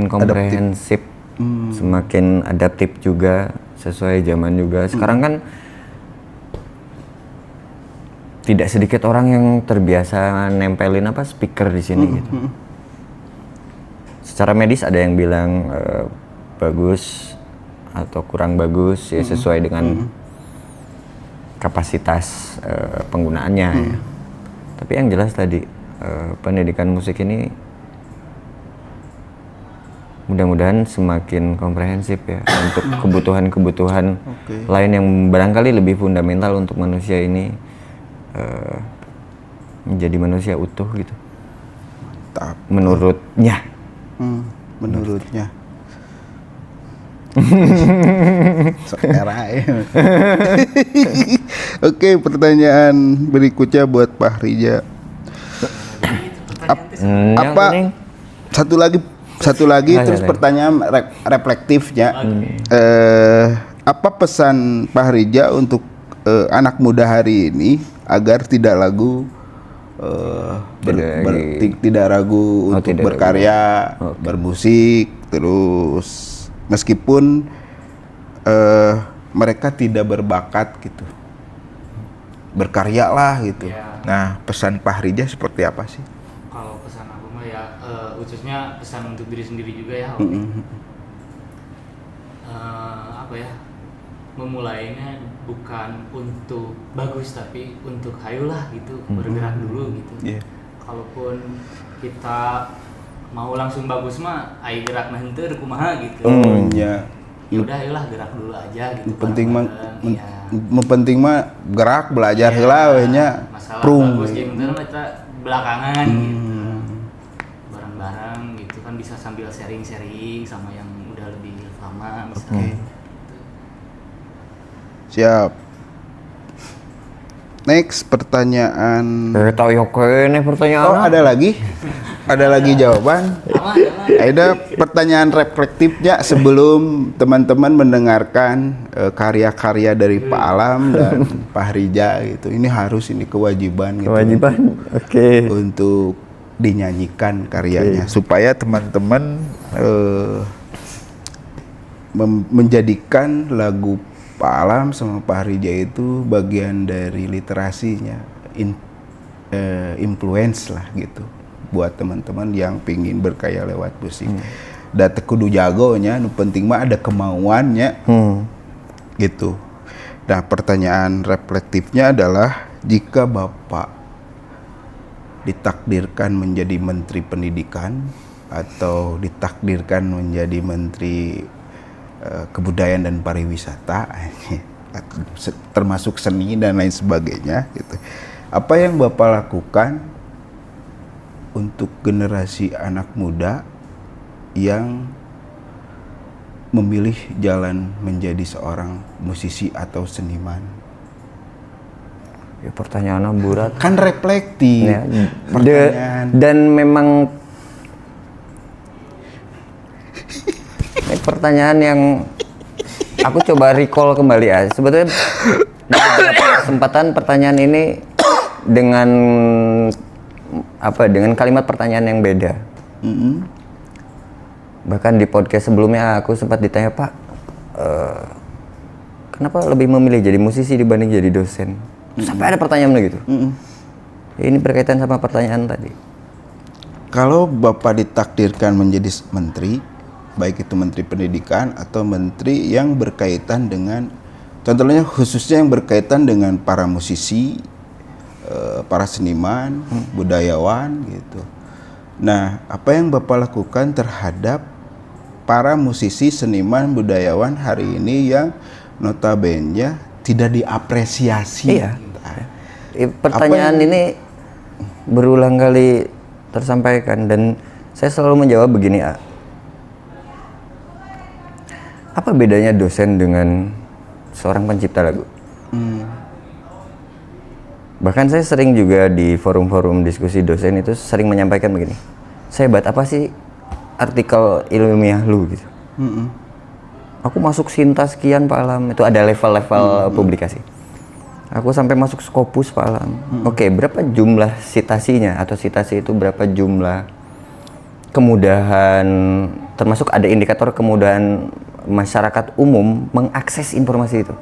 Speaker 2: komprehensif, semakin adaptif juga, sesuai zaman juga. Sekarang kan tidak sedikit orang yang terbiasa nempelin speaker di sini gitu. Secara medis ada yang bilang bagus atau kurang bagus ya sesuai dengan kapasitas penggunaannya ya. Tapi yang jelas tadi pendidikan musik ini mudah-mudahan semakin komprehensif ya untuk kebutuhan-kebutuhan lain yang barangkali lebih fundamental untuk manusia ini menjadi manusia utuh gitu.
Speaker 1: Mantap.
Speaker 2: Menurutnya.
Speaker 1: Menurutnya. Ya. Oke, pertanyaan berikutnya buat Pak Rija. Apa satu lagi terus pertanyaan reflektifnya. Apa pesan Pak Rija untuk anak muda hari ini agar tidak ragu tidak ragu untuk berkarya, bermusik, terus meskipun mereka tidak berbakat gitu, berkaryalah gitu.
Speaker 3: Ya.
Speaker 1: Nah, pesan Pak Rija seperti apa sih?
Speaker 3: Kalau pesan aku mah ya khususnya pesan untuk diri sendiri juga ya. Apa ya? Memulainya bukan untuk bagus tapi untuk hayulah gitu, bergerak dulu gitu.
Speaker 1: Yeah.
Speaker 3: Kalaupun kita mau langsung bagus mah ai gerak mah henteu kumaha gitu.
Speaker 1: Ya.
Speaker 3: Ya udah ayolah gerak dulu aja gitu.
Speaker 1: Penting mah gerak belajar heula we nya.
Speaker 3: Masalah
Speaker 1: prung.
Speaker 3: bagus jeung teu kita belakangan gitu. Bareng-bareng gitu kan bisa sambil sharing-sharing sama yang udah lebih lama misalnya.
Speaker 1: Siap. Next pertanyaan.
Speaker 2: Pertanyaan.
Speaker 1: Oh, ada lagi? Ada lagi jawaban? Ada pertanyaan reflektifnya sebelum teman-teman mendengarkan karya-karya dari Pak Alam dan Pak Rija gitu. Ini kewajiban gitu.
Speaker 2: Kewajiban. Oke.
Speaker 1: Untuk dinyanyikan karyanya supaya teman-teman menjadikan lagu Pak Alam sama Pak Rija itu bagian dari literasinya, influence lah gitu buat teman-teman yang pingin berkarya lewat musik. Da teu kudu jagonya, nu penting mah ada kemauannya. Gitu. Nah, pertanyaan reflektifnya adalah jika Bapak ditakdirkan menjadi Menteri Pendidikan atau ditakdirkan menjadi Menteri Kebudayaan dan Pariwisata, termasuk seni dan lain sebagainya gitu. Apa yang Bapak lakukan untuk generasi anak muda yang memilih jalan menjadi seorang musisi atau seniman?
Speaker 2: Ya, pertanyaan berat.
Speaker 1: Kan reflektif.
Speaker 2: Ya,
Speaker 1: pertanyaan.
Speaker 2: Dan memang ini pertanyaan yang aku coba recall kembali ya. Sebetulnya di beberapa kesempatan pertanyaan ini dengan kalimat pertanyaan yang beda. Bahkan di podcast sebelumnya aku sempat ditanya, Pak, kenapa lebih memilih jadi musisi dibanding jadi dosen? Sampai ada pertanyaan begitu. Ini berkaitan sama pertanyaan tadi.
Speaker 1: Kalau Bapak ditakdirkan menjadi menteri, baik itu menteri pendidikan atau menteri yang berkaitan dengan, contohnya khususnya yang berkaitan dengan para musisi, para seniman, budayawan gitu. Nah, apa yang Bapak lakukan terhadap para musisi, seniman, budayawan hari ini yang notabene tidak diapresiasi?
Speaker 2: Iya. Pertanyaan ini berulang kali tersampaikan dan saya selalu menjawab begini, A. Apa bedanya dosen dengan seorang pencipta lagu? Bahkan saya sering juga di forum-forum diskusi dosen itu sering menyampaikan begini. Sehebat apa sih artikel ilmiah lu gitu? Aku masuk Sinta sekian Pak Alam, itu ada level-level publikasi. Aku sampai masuk Scopus Pak Alam. Oke, berapa jumlah citasinya atau citasi itu berapa jumlah kemudahan, termasuk ada indikator kemudahan masyarakat umum mengakses informasi itu.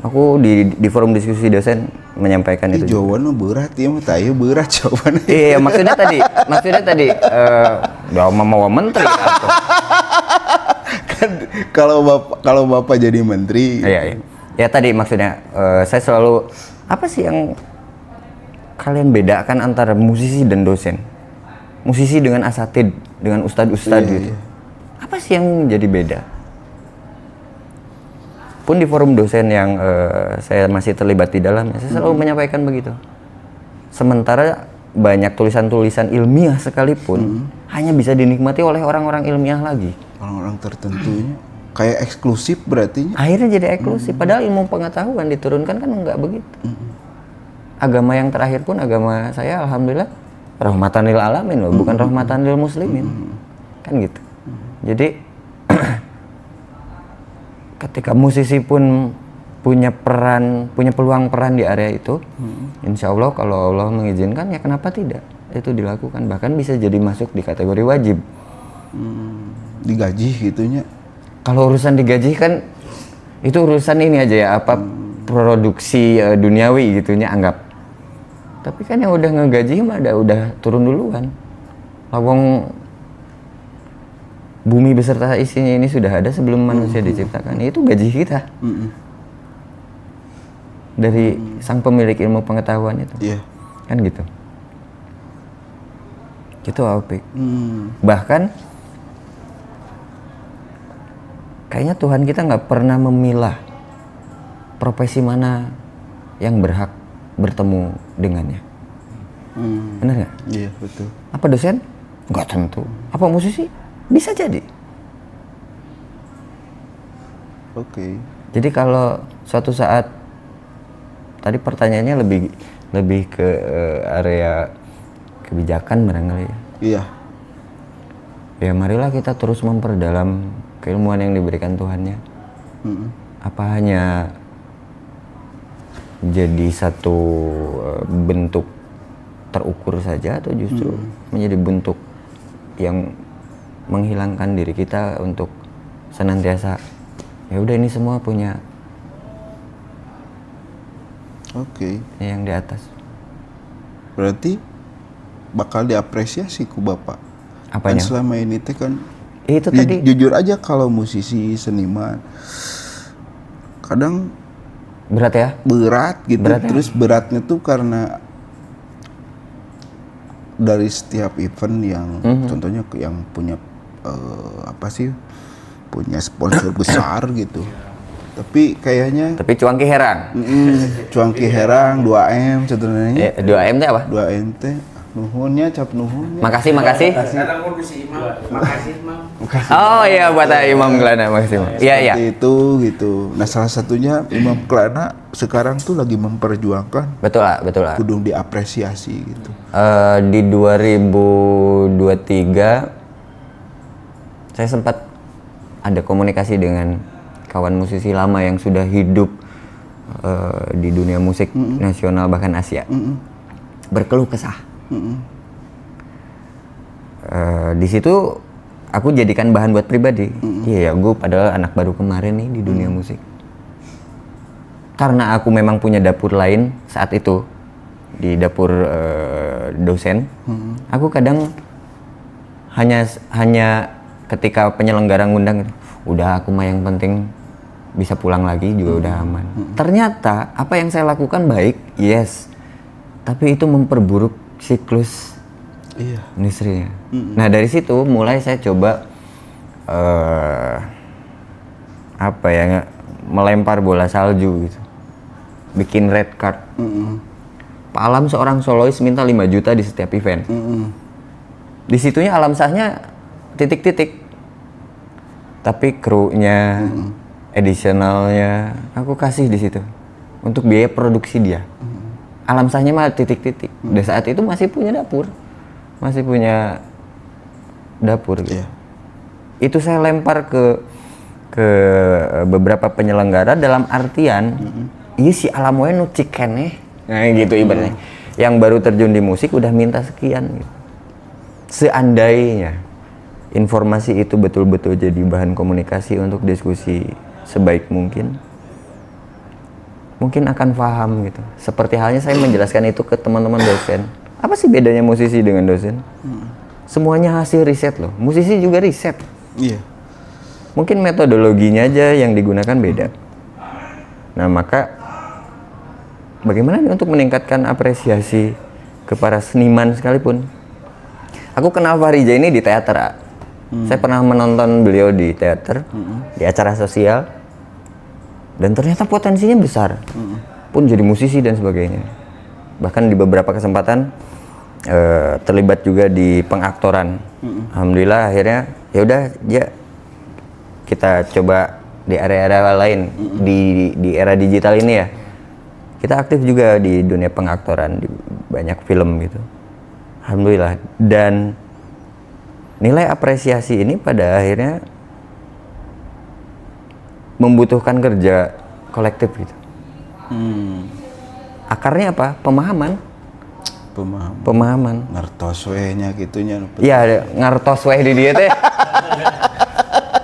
Speaker 2: Aku di forum diskusi dosen menyampaikan itu.
Speaker 1: Jawabannya berat ya, mah tahu berat jawabannya.
Speaker 2: Iya, maksudnya tadi udah mau menteri atau
Speaker 1: Kan kalau bapak jadi menteri.
Speaker 2: iya. Ya tadi maksudnya saya selalu apa sih yang kalian bedakan antara musisi dan dosen? Musisi dengan asatid, dengan ustadz gitu. Apa sih yang jadi beda? Pun di forum dosen yang saya masih terlibat di dalamnya, saya selalu menyampaikan begitu. Sementara banyak tulisan-tulisan ilmiah sekalipun hanya bisa dinikmati oleh orang-orang ilmiah lagi.
Speaker 1: Orang-orang tertentunya kayak eksklusif berarti.
Speaker 2: Akhirnya jadi eksklusif, padahal ilmu pengetahuan diturunkan kan enggak begitu. Agama yang terakhir pun agama saya alhamdulillah rahmatan lil alamin loh, bukan rahmatan lil muslimin. Kan gitu. Jadi ketika musisi pun punya peluang peran di area itu, insya Allah kalau Allah mengizinkan ya kenapa tidak, itu dilakukan, bahkan bisa jadi masuk di kategori wajib.
Speaker 1: Digaji gitunya.
Speaker 2: Kalau urusan digaji kan itu urusan ini aja ya, apa produksi duniawi gitunya anggap. Tapi kan yang udah ngegaji mah udah turun duluan. Lawang bumi beserta isinya ini sudah ada sebelum manusia diciptakan. Itu gaji kita. Dari sang pemilik ilmu pengetahuan itu.
Speaker 1: Iya.
Speaker 2: Kan gitu. Itu Apik. Bahkan kayaknya Tuhan kita nggak pernah memilah profesi mana yang berhak bertemu dengannya. Benar nggak?
Speaker 1: Iya, betul.
Speaker 2: Apa dosen? Nggak tentu. Apa musisi? Bisa jadi.
Speaker 1: Oke.
Speaker 2: Jadi kalau suatu saat, tadi pertanyaannya lebih ke area kebijakan barangkali ya.
Speaker 1: Iya.
Speaker 2: Ya marilah kita terus memperdalam keilmuan yang diberikan Tuhannya. Apa hanya jadi satu bentuk terukur saja atau justru menjadi bentuk yang menghilangkan diri kita untuk senantiasa ya udah ini semua punya yang di atas.
Speaker 1: Berarti bakal diapresiasi ku Bapak.
Speaker 2: Apanya?
Speaker 1: Kan selama ini teh kan
Speaker 2: Itu tadi.
Speaker 1: jujur aja kalau musisi, seniman kadang
Speaker 2: Berat ya?
Speaker 1: berat gitu.
Speaker 2: Berat ya?
Speaker 1: Terus beratnya tuh karena dari setiap event yang contohnya yang punya punya sponsor besar gitu. Tapi kayaknya
Speaker 2: Cuangki Herang.
Speaker 1: Cuangki Herang 2M contohnya.
Speaker 2: 2M itu apa?
Speaker 1: 2M teh nuhunnya cap nuhunnya.
Speaker 2: Makasih.
Speaker 4: Datang ke si Imam. Makasih, Imam.
Speaker 2: Oh iya buat Imam Kelana, makasih. Iya.
Speaker 1: Seperti itu gitu. Nah, salah satunya Imam Kelana sekarang tuh lagi memperjuangkan
Speaker 2: Betul lah.
Speaker 1: kudung diapresiasi gitu.
Speaker 2: Di 2023 saya sempat ada komunikasi dengan kawan musisi lama yang sudah hidup di dunia musik nasional bahkan Asia. Berkeluh kesah. Di situ aku jadikan bahan buat pribadi. Iya ya, gue padahal anak baru kemarin nih di dunia musik. Karena aku memang punya dapur lain saat itu, di dapur dosen. Aku kadang hanya ketika penyelenggara ngundang, udah aku mah yang penting bisa pulang lagi juga udah aman. Ternyata apa yang saya lakukan baik, yes. Tapi itu memperburuk siklus
Speaker 1: Iya.
Speaker 2: industrinya. Nah dari situ mulai saya coba melempar bola salju gitu, bikin red card. Pak Alam seorang solois minta 5 juta di setiap event. Di situnya Alam Sahnya titik-titik, tapi krunya, additionalnya aku kasih di situ untuk biaya produksi dia. Alam Sahnya mah titik-titik. Dan saat itu masih punya dapur gitu.
Speaker 1: Iya.
Speaker 2: Itu saya lempar ke beberapa penyelenggara dalam artian iya si Alam we nu cikeneh, nah gitu ibaratnya. Yang baru terjun di musik udah minta sekian gitu. Seandainya informasi itu betul-betul jadi bahan komunikasi untuk diskusi sebaik mungkin akan paham gitu. Seperti halnya saya menjelaskan itu ke teman-teman dosen. Apa sih bedanya musisi dengan dosen? Semuanya hasil riset loh. Musisi juga riset.
Speaker 1: Iya.
Speaker 2: Mungkin metodologinya aja yang digunakan beda. Nah maka bagaimana nih untuk meningkatkan apresiasi kepada seniman sekalipun? Aku kenal Fahrija ini di teater. Saya pernah menonton beliau di teater, di acara sosial, dan ternyata potensinya besar. Pun jadi musisi dan sebagainya. Bahkan di beberapa kesempatan terlibat juga di pengaktoran. Alhamdulillah akhirnya ya udah kita coba di area-area lain di era digital ini ya. Kita aktif juga di dunia pengaktoran di banyak film gitu. Alhamdulillah. Dan nilai apresiasi ini pada akhirnya membutuhkan kerja kolektif gitu. Akarnya apa? Pemahaman.
Speaker 1: Ngertos we nya gitunya.
Speaker 2: Iya, ngertos weh di dia teh.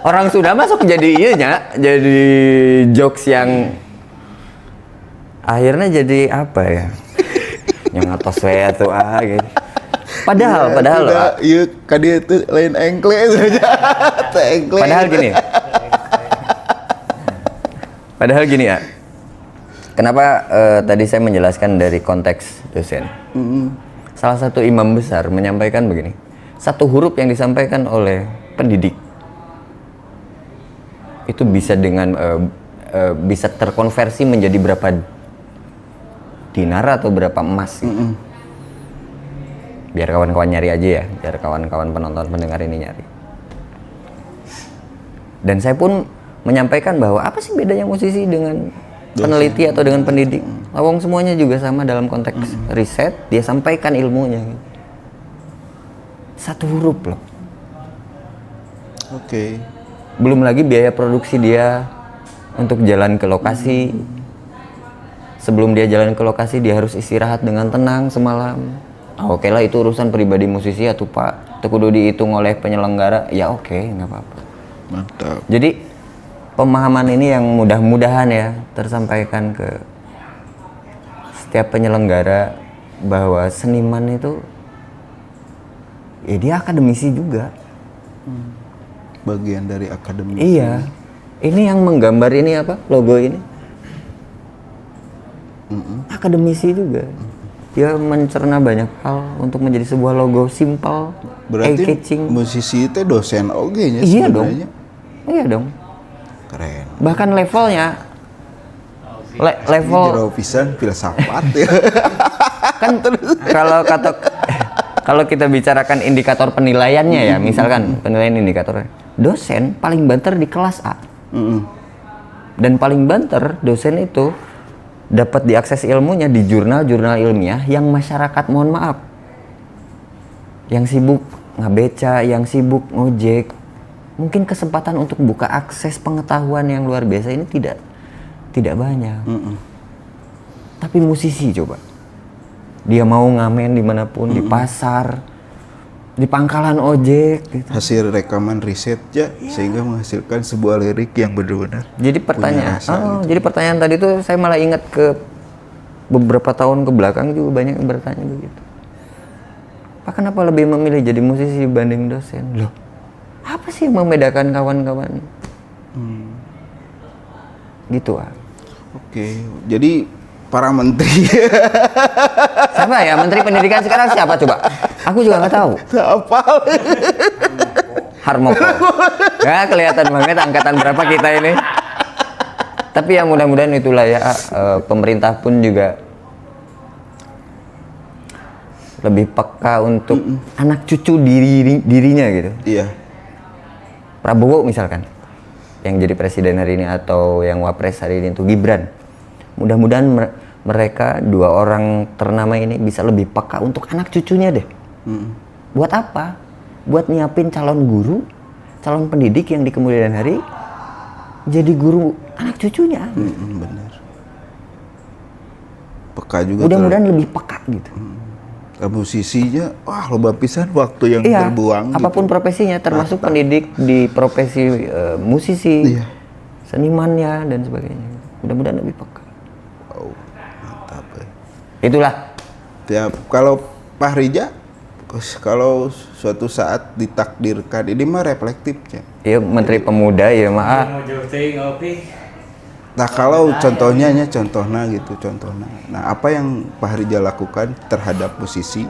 Speaker 2: Orang sudah masuk jadi jadi jokes yang akhirnya jadi apa ya? Yang ngertos weh atau gitu. Padahal
Speaker 1: iya kan dia itu lain engkle saja.
Speaker 2: Padahal gini ya. Kenapa tadi saya menjelaskan dari konteks dosen? Salah satu imam besar menyampaikan begini. Satu huruf yang disampaikan oleh pendidik itu bisa bisa terkonversi menjadi berapa dinar atau berapa emas gitu. Biar kawan-kawan nyari aja ya, biar kawan-kawan penonton pendengar ini nyari. Dan saya pun menyampaikan bahwa apa sih bedanya musisi dengan peneliti atau dengan pendidik? Lawang semuanya juga sama dalam konteks riset, dia sampaikan ilmunya. Satu huruf loh.
Speaker 1: Oke.
Speaker 2: Belum lagi biaya produksi dia untuk jalan ke lokasi. Sebelum dia jalan ke lokasi dia harus istirahat dengan tenang semalam. Oke lah itu urusan pribadi musisi ya tuh Pak. Itu kudu dihitung oleh penyelenggara. Ya oke, nggak apa-apa.
Speaker 1: Mantap.
Speaker 2: Jadi pemahaman ini yang mudah-mudahan ya tersampaikan ke setiap penyelenggara bahwa seniman itu ya dia akademisi juga.
Speaker 1: Bagian dari akademisi.
Speaker 2: Iya. Ini yang menggambar ini apa? Logo ini. Akademisi juga. Dia mencerna banyak hal untuk menjadi sebuah logo simpel,
Speaker 1: Berarti
Speaker 2: eye-catching.
Speaker 1: musisi itu dosen oge nya
Speaker 2: Iya
Speaker 1: sebenarnya.
Speaker 2: Iya dong.
Speaker 1: Keren.
Speaker 2: Bahkan levelnya level
Speaker 1: Jero pisan filsafat ya.
Speaker 2: kan kalau kita bicarakan indikator penilaiannya ya, misalkan penilaian indikatornya, dosen paling banter di kelas A. Dan paling banter dosen itu dapat diakses ilmunya di jurnal-jurnal ilmiah yang masyarakat mohon maaf yang sibuk ngabeca, yang sibuk ngojek, mungkin kesempatan untuk buka akses pengetahuan yang luar biasa ini tidak banyak. Tapi musisi coba, dia mau ngamen dimanapun, di pasar, di pangkalan ojek gitu.
Speaker 1: Hasil rekaman riset ya sehingga menghasilkan sebuah lirik yang benar-benar
Speaker 2: Jadi pertanyaan, jadi pertanyaan tadi tuh saya malah ingat ke beberapa tahun ke belakang juga banyak yang bertanya begitu. Pak kenapa lebih memilih jadi musisi dibanding dosen? Loh, apa sih yang membedakan kawan-kawan? Gitu ah.
Speaker 1: Oke, jadi para menteri.
Speaker 2: Siapa ya menteri pendidikan sekarang siapa coba? Aku juga nggak tahu.
Speaker 1: Apa?
Speaker 2: Harmoko. Ya kelihatan banget angkatan berapa kita ini. Tapi ya mudah-mudahan itulah ya, pemerintah pun juga lebih peka untuk anak cucu dirinya gitu.
Speaker 1: Iya.
Speaker 2: Prabowo misalkan yang jadi presiden hari ini atau yang wapres hari ini itu Gibran. Mudah-mudahan mereka dua orang ternama ini bisa lebih peka untuk anak cucunya deh. Buat apa? Buat nyiapin calon guru, calon pendidik yang di kemudian hari jadi guru anak cucunya.
Speaker 1: Benar. Peka juga.
Speaker 2: Mudah-mudahan lebih peka gitu.
Speaker 1: Musisinya, wah loba pisan waktu yang
Speaker 2: Iya,
Speaker 1: terbuang.
Speaker 2: apapun profesinya, termasuk pendidik di profesi musisi,
Speaker 1: Iya.
Speaker 2: senimannya dan sebagainya. Mudah-mudahan lebih peka.
Speaker 1: Wow, mantap.
Speaker 2: Itulah.
Speaker 1: Tiap kalau Pak Rija, kalau suatu saat ditakdirkan, ini mah reflektifnya.
Speaker 2: Iya, Menteri Pemuda ya maaf.
Speaker 3: Mau jauh teh ngopi.
Speaker 1: Nah kalau contohnya gitu contohnya. Nah apa yang Pak Rija lakukan terhadap musisi?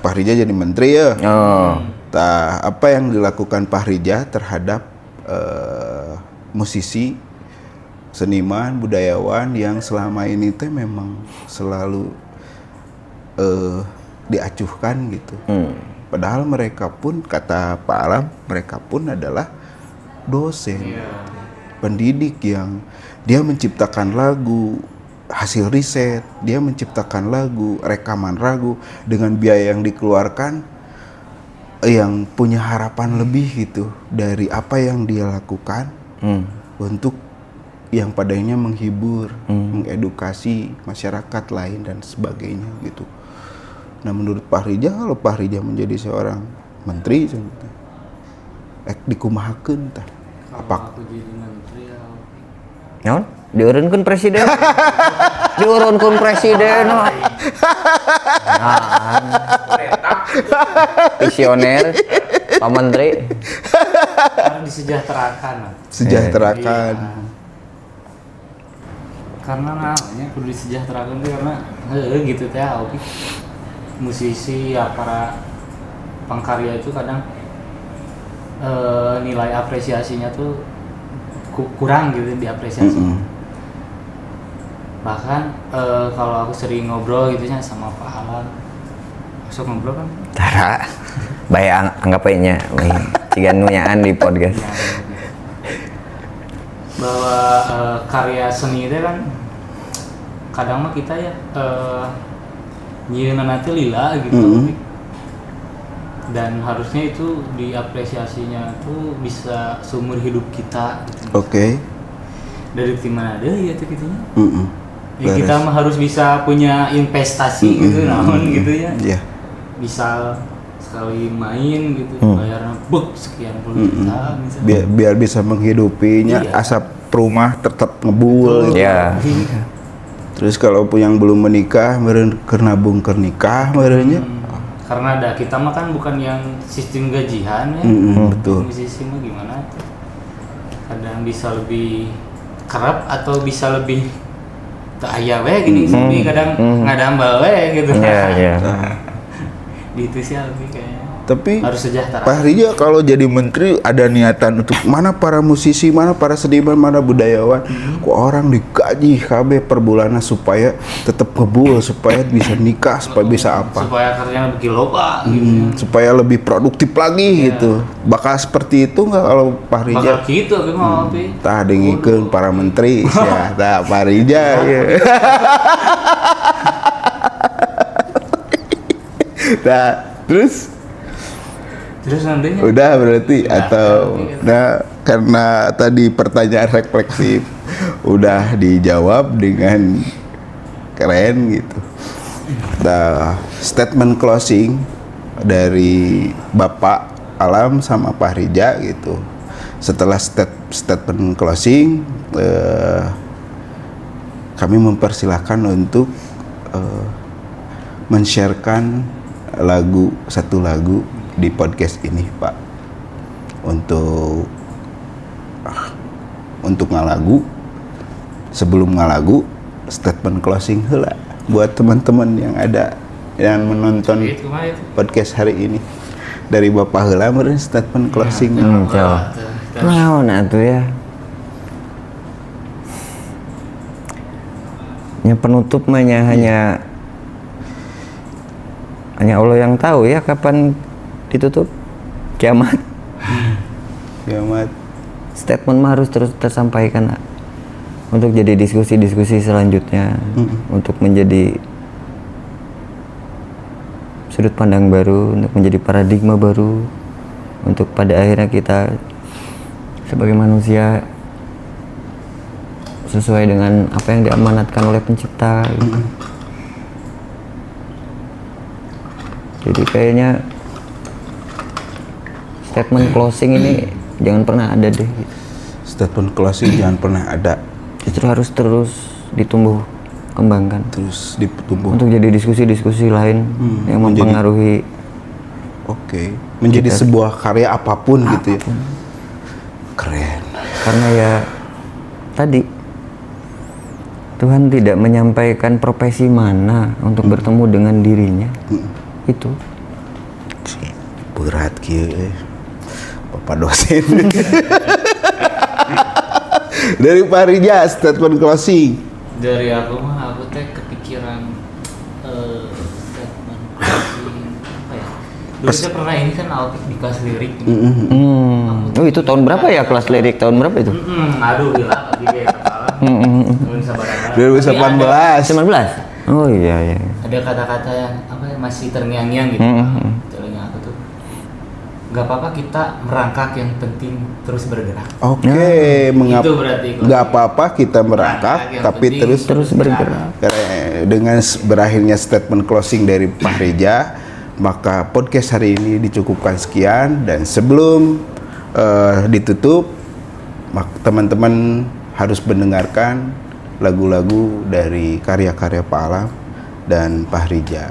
Speaker 1: Pak Rija jadi menteri ya.
Speaker 2: Oh.
Speaker 1: Nah apa yang dilakukan Pak Rija terhadap musisi, seniman, budayawan yang selama ini teh memang selalu diacuhkan gitu. Padahal mereka pun, kata Pak Alam, mereka pun adalah dosen, pendidik yang dia menciptakan lagu, hasil riset, dia menciptakan lagu, rekaman lagu dengan biaya yang dikeluarkan yang punya harapan lebih gitu dari apa yang dia lakukan untuk yang padanya menghibur, mengedukasi masyarakat lain dan sebagainya gitu. Nah menurut Pak Rija, kalau Pak Rija menjadi seorang menteri, dikumahakeun tah. Apa?
Speaker 3: Aku jadi menteri ya.
Speaker 2: Naon? Diurunkeun presiden. Diurunkeun presiden. Nah. Visioner, Pak Menteri.
Speaker 3: Karena disejahterakan.
Speaker 1: Sejahterakan.
Speaker 3: Karena namanya kudu disejahterakan tuh karena gitu teh oke. Musisi ya para pengkarya itu kadang nilai apresiasinya tuh kurang gitu diapresiasi. Bahkan kalau aku sering ngobrol gitu sama Pak Alam, masuk ngobrol kan?
Speaker 2: Tara, baik anggap aja cigan nunyaan di podcast.
Speaker 3: Bahwa karya seni itu kan kadang mah kita ya nyieun nanti lila gitu. Dan harusnya itu diapresiasinya tuh bisa seumur hidup kita gitu.
Speaker 1: Oke.
Speaker 3: Dari mana ada ya tuh gitunya. Ya, kita mah harus bisa punya investasi gitu namun gitu ya.
Speaker 1: Iya.
Speaker 3: Bisa sekali main gitu bayarnya sekian puluh juta misalnya.
Speaker 1: Biar bisa menghidupinya,
Speaker 3: Iya.
Speaker 1: asap rumah tetap ngebul.
Speaker 2: Ya.
Speaker 1: Terus kalau yang belum menikah, meureun keur nabung keur nikah meureunnya.
Speaker 3: Karena ada kita mah kan bukan yang sistem gajian ya.
Speaker 1: Betul.
Speaker 3: Musisi mah gimana tuh? Kadang bisa lebih kerap atau bisa lebih tak aya we gini sini kadang ngadambal we gitu.
Speaker 2: Iya, iya.
Speaker 3: Di itu sih lebih kayaknya.
Speaker 1: Tapi
Speaker 3: Harus sejahtera.
Speaker 1: Pak Rija kalau jadi menteri ada niatan untuk mana para musisi, mana para seniman, mana budayawan, kok orang digaji KB per bulannya supaya tetap ngebul, supaya bisa nikah, supaya bisa apa?
Speaker 3: Supaya kerjanya lebih loba gitu.
Speaker 1: Supaya lebih produktif lagi gitu. Bakal seperti itu nggak kalau Pak Rija?
Speaker 3: Bakal gitu aku mau tapi.
Speaker 1: Tah dengikeun para menteri ya, tah Pak Rija ya. Nah,
Speaker 3: Terus nantinya
Speaker 1: udah berarti
Speaker 3: Udah,
Speaker 1: atau
Speaker 3: berarti.
Speaker 1: nah karena tadi pertanyaan refleksif udah dijawab dengan keren gitu. Nah, statement closing dari Bapak Alam sama Pak Rija gitu. Setelah statement closing, kami mempersilahkan untuk men-sharekan satu lagu di podcast ini, Pak. Untuk ngalagu, sebelum ngalagu statement closing heula buat teman-teman yang ada yang menonton
Speaker 3: Itu kemarin itu.
Speaker 1: podcast hari ini. Dari Bapak heula meureun statement closing.
Speaker 2: Coba. Naon atuh ya. Ya penutup mah hanya Allah yang tahu ya kapan ditutup. Kiamat.
Speaker 1: Kiamat.
Speaker 2: Statement mah harus terus tersampaikan untuk jadi diskusi-diskusi selanjutnya, untuk menjadi sudut pandang baru, untuk menjadi paradigma baru, untuk pada akhirnya kita sebagai manusia sesuai dengan apa yang diamanatkan oleh pencipta gitu. Jadi kayaknya statement closing ini jangan pernah ada deh gitu.
Speaker 1: Statement closing jangan pernah ada,
Speaker 2: Justru harus terus ditumbuh kembangkan
Speaker 1: terus ditumbuh.
Speaker 2: untuk jadi diskusi-diskusi lain yang mempengaruhi
Speaker 1: Oke, menjadi sebuah karya apapun gitu ya. Keren.
Speaker 2: karena ya tadi Tuhan tidak menyampaikan profesi mana untuk bertemu dengan dirinya. Itu
Speaker 1: Berat kieu Bapak dosen. Dari Pak Rija, statement closing.
Speaker 3: Dari aku mah aku teh kepikiran statement closing apa ya? Dulu saya pernah ini kan Alpik di kelas lirik.
Speaker 2: Oh itu tahun berapa ya kelas lirik tahun berapa itu?
Speaker 3: Aduh gila lagi deh kepala. Tahun sabaran.
Speaker 1: 2018.
Speaker 2: 19? Oh iya iya.
Speaker 3: Ada kata-kata yang apa ya, masih terngiang-ngiang gitu. Telinga aku tuh. Gak apa-apa kita merangkak, yang penting terus bergerak.
Speaker 1: Oke,
Speaker 3: Itu berarti
Speaker 1: nggak apa-apa kita merangkak,
Speaker 3: yang
Speaker 1: tapi
Speaker 3: penting
Speaker 1: terus
Speaker 2: bergerak.
Speaker 1: Dengan berakhirnya statement closing dari Pak Rija, maka podcast hari ini dicukupkan sekian. Dan sebelum ditutup, teman-teman harus mendengarkan lagu-lagu dari karya-karya Pak Alam dan Pak Rija.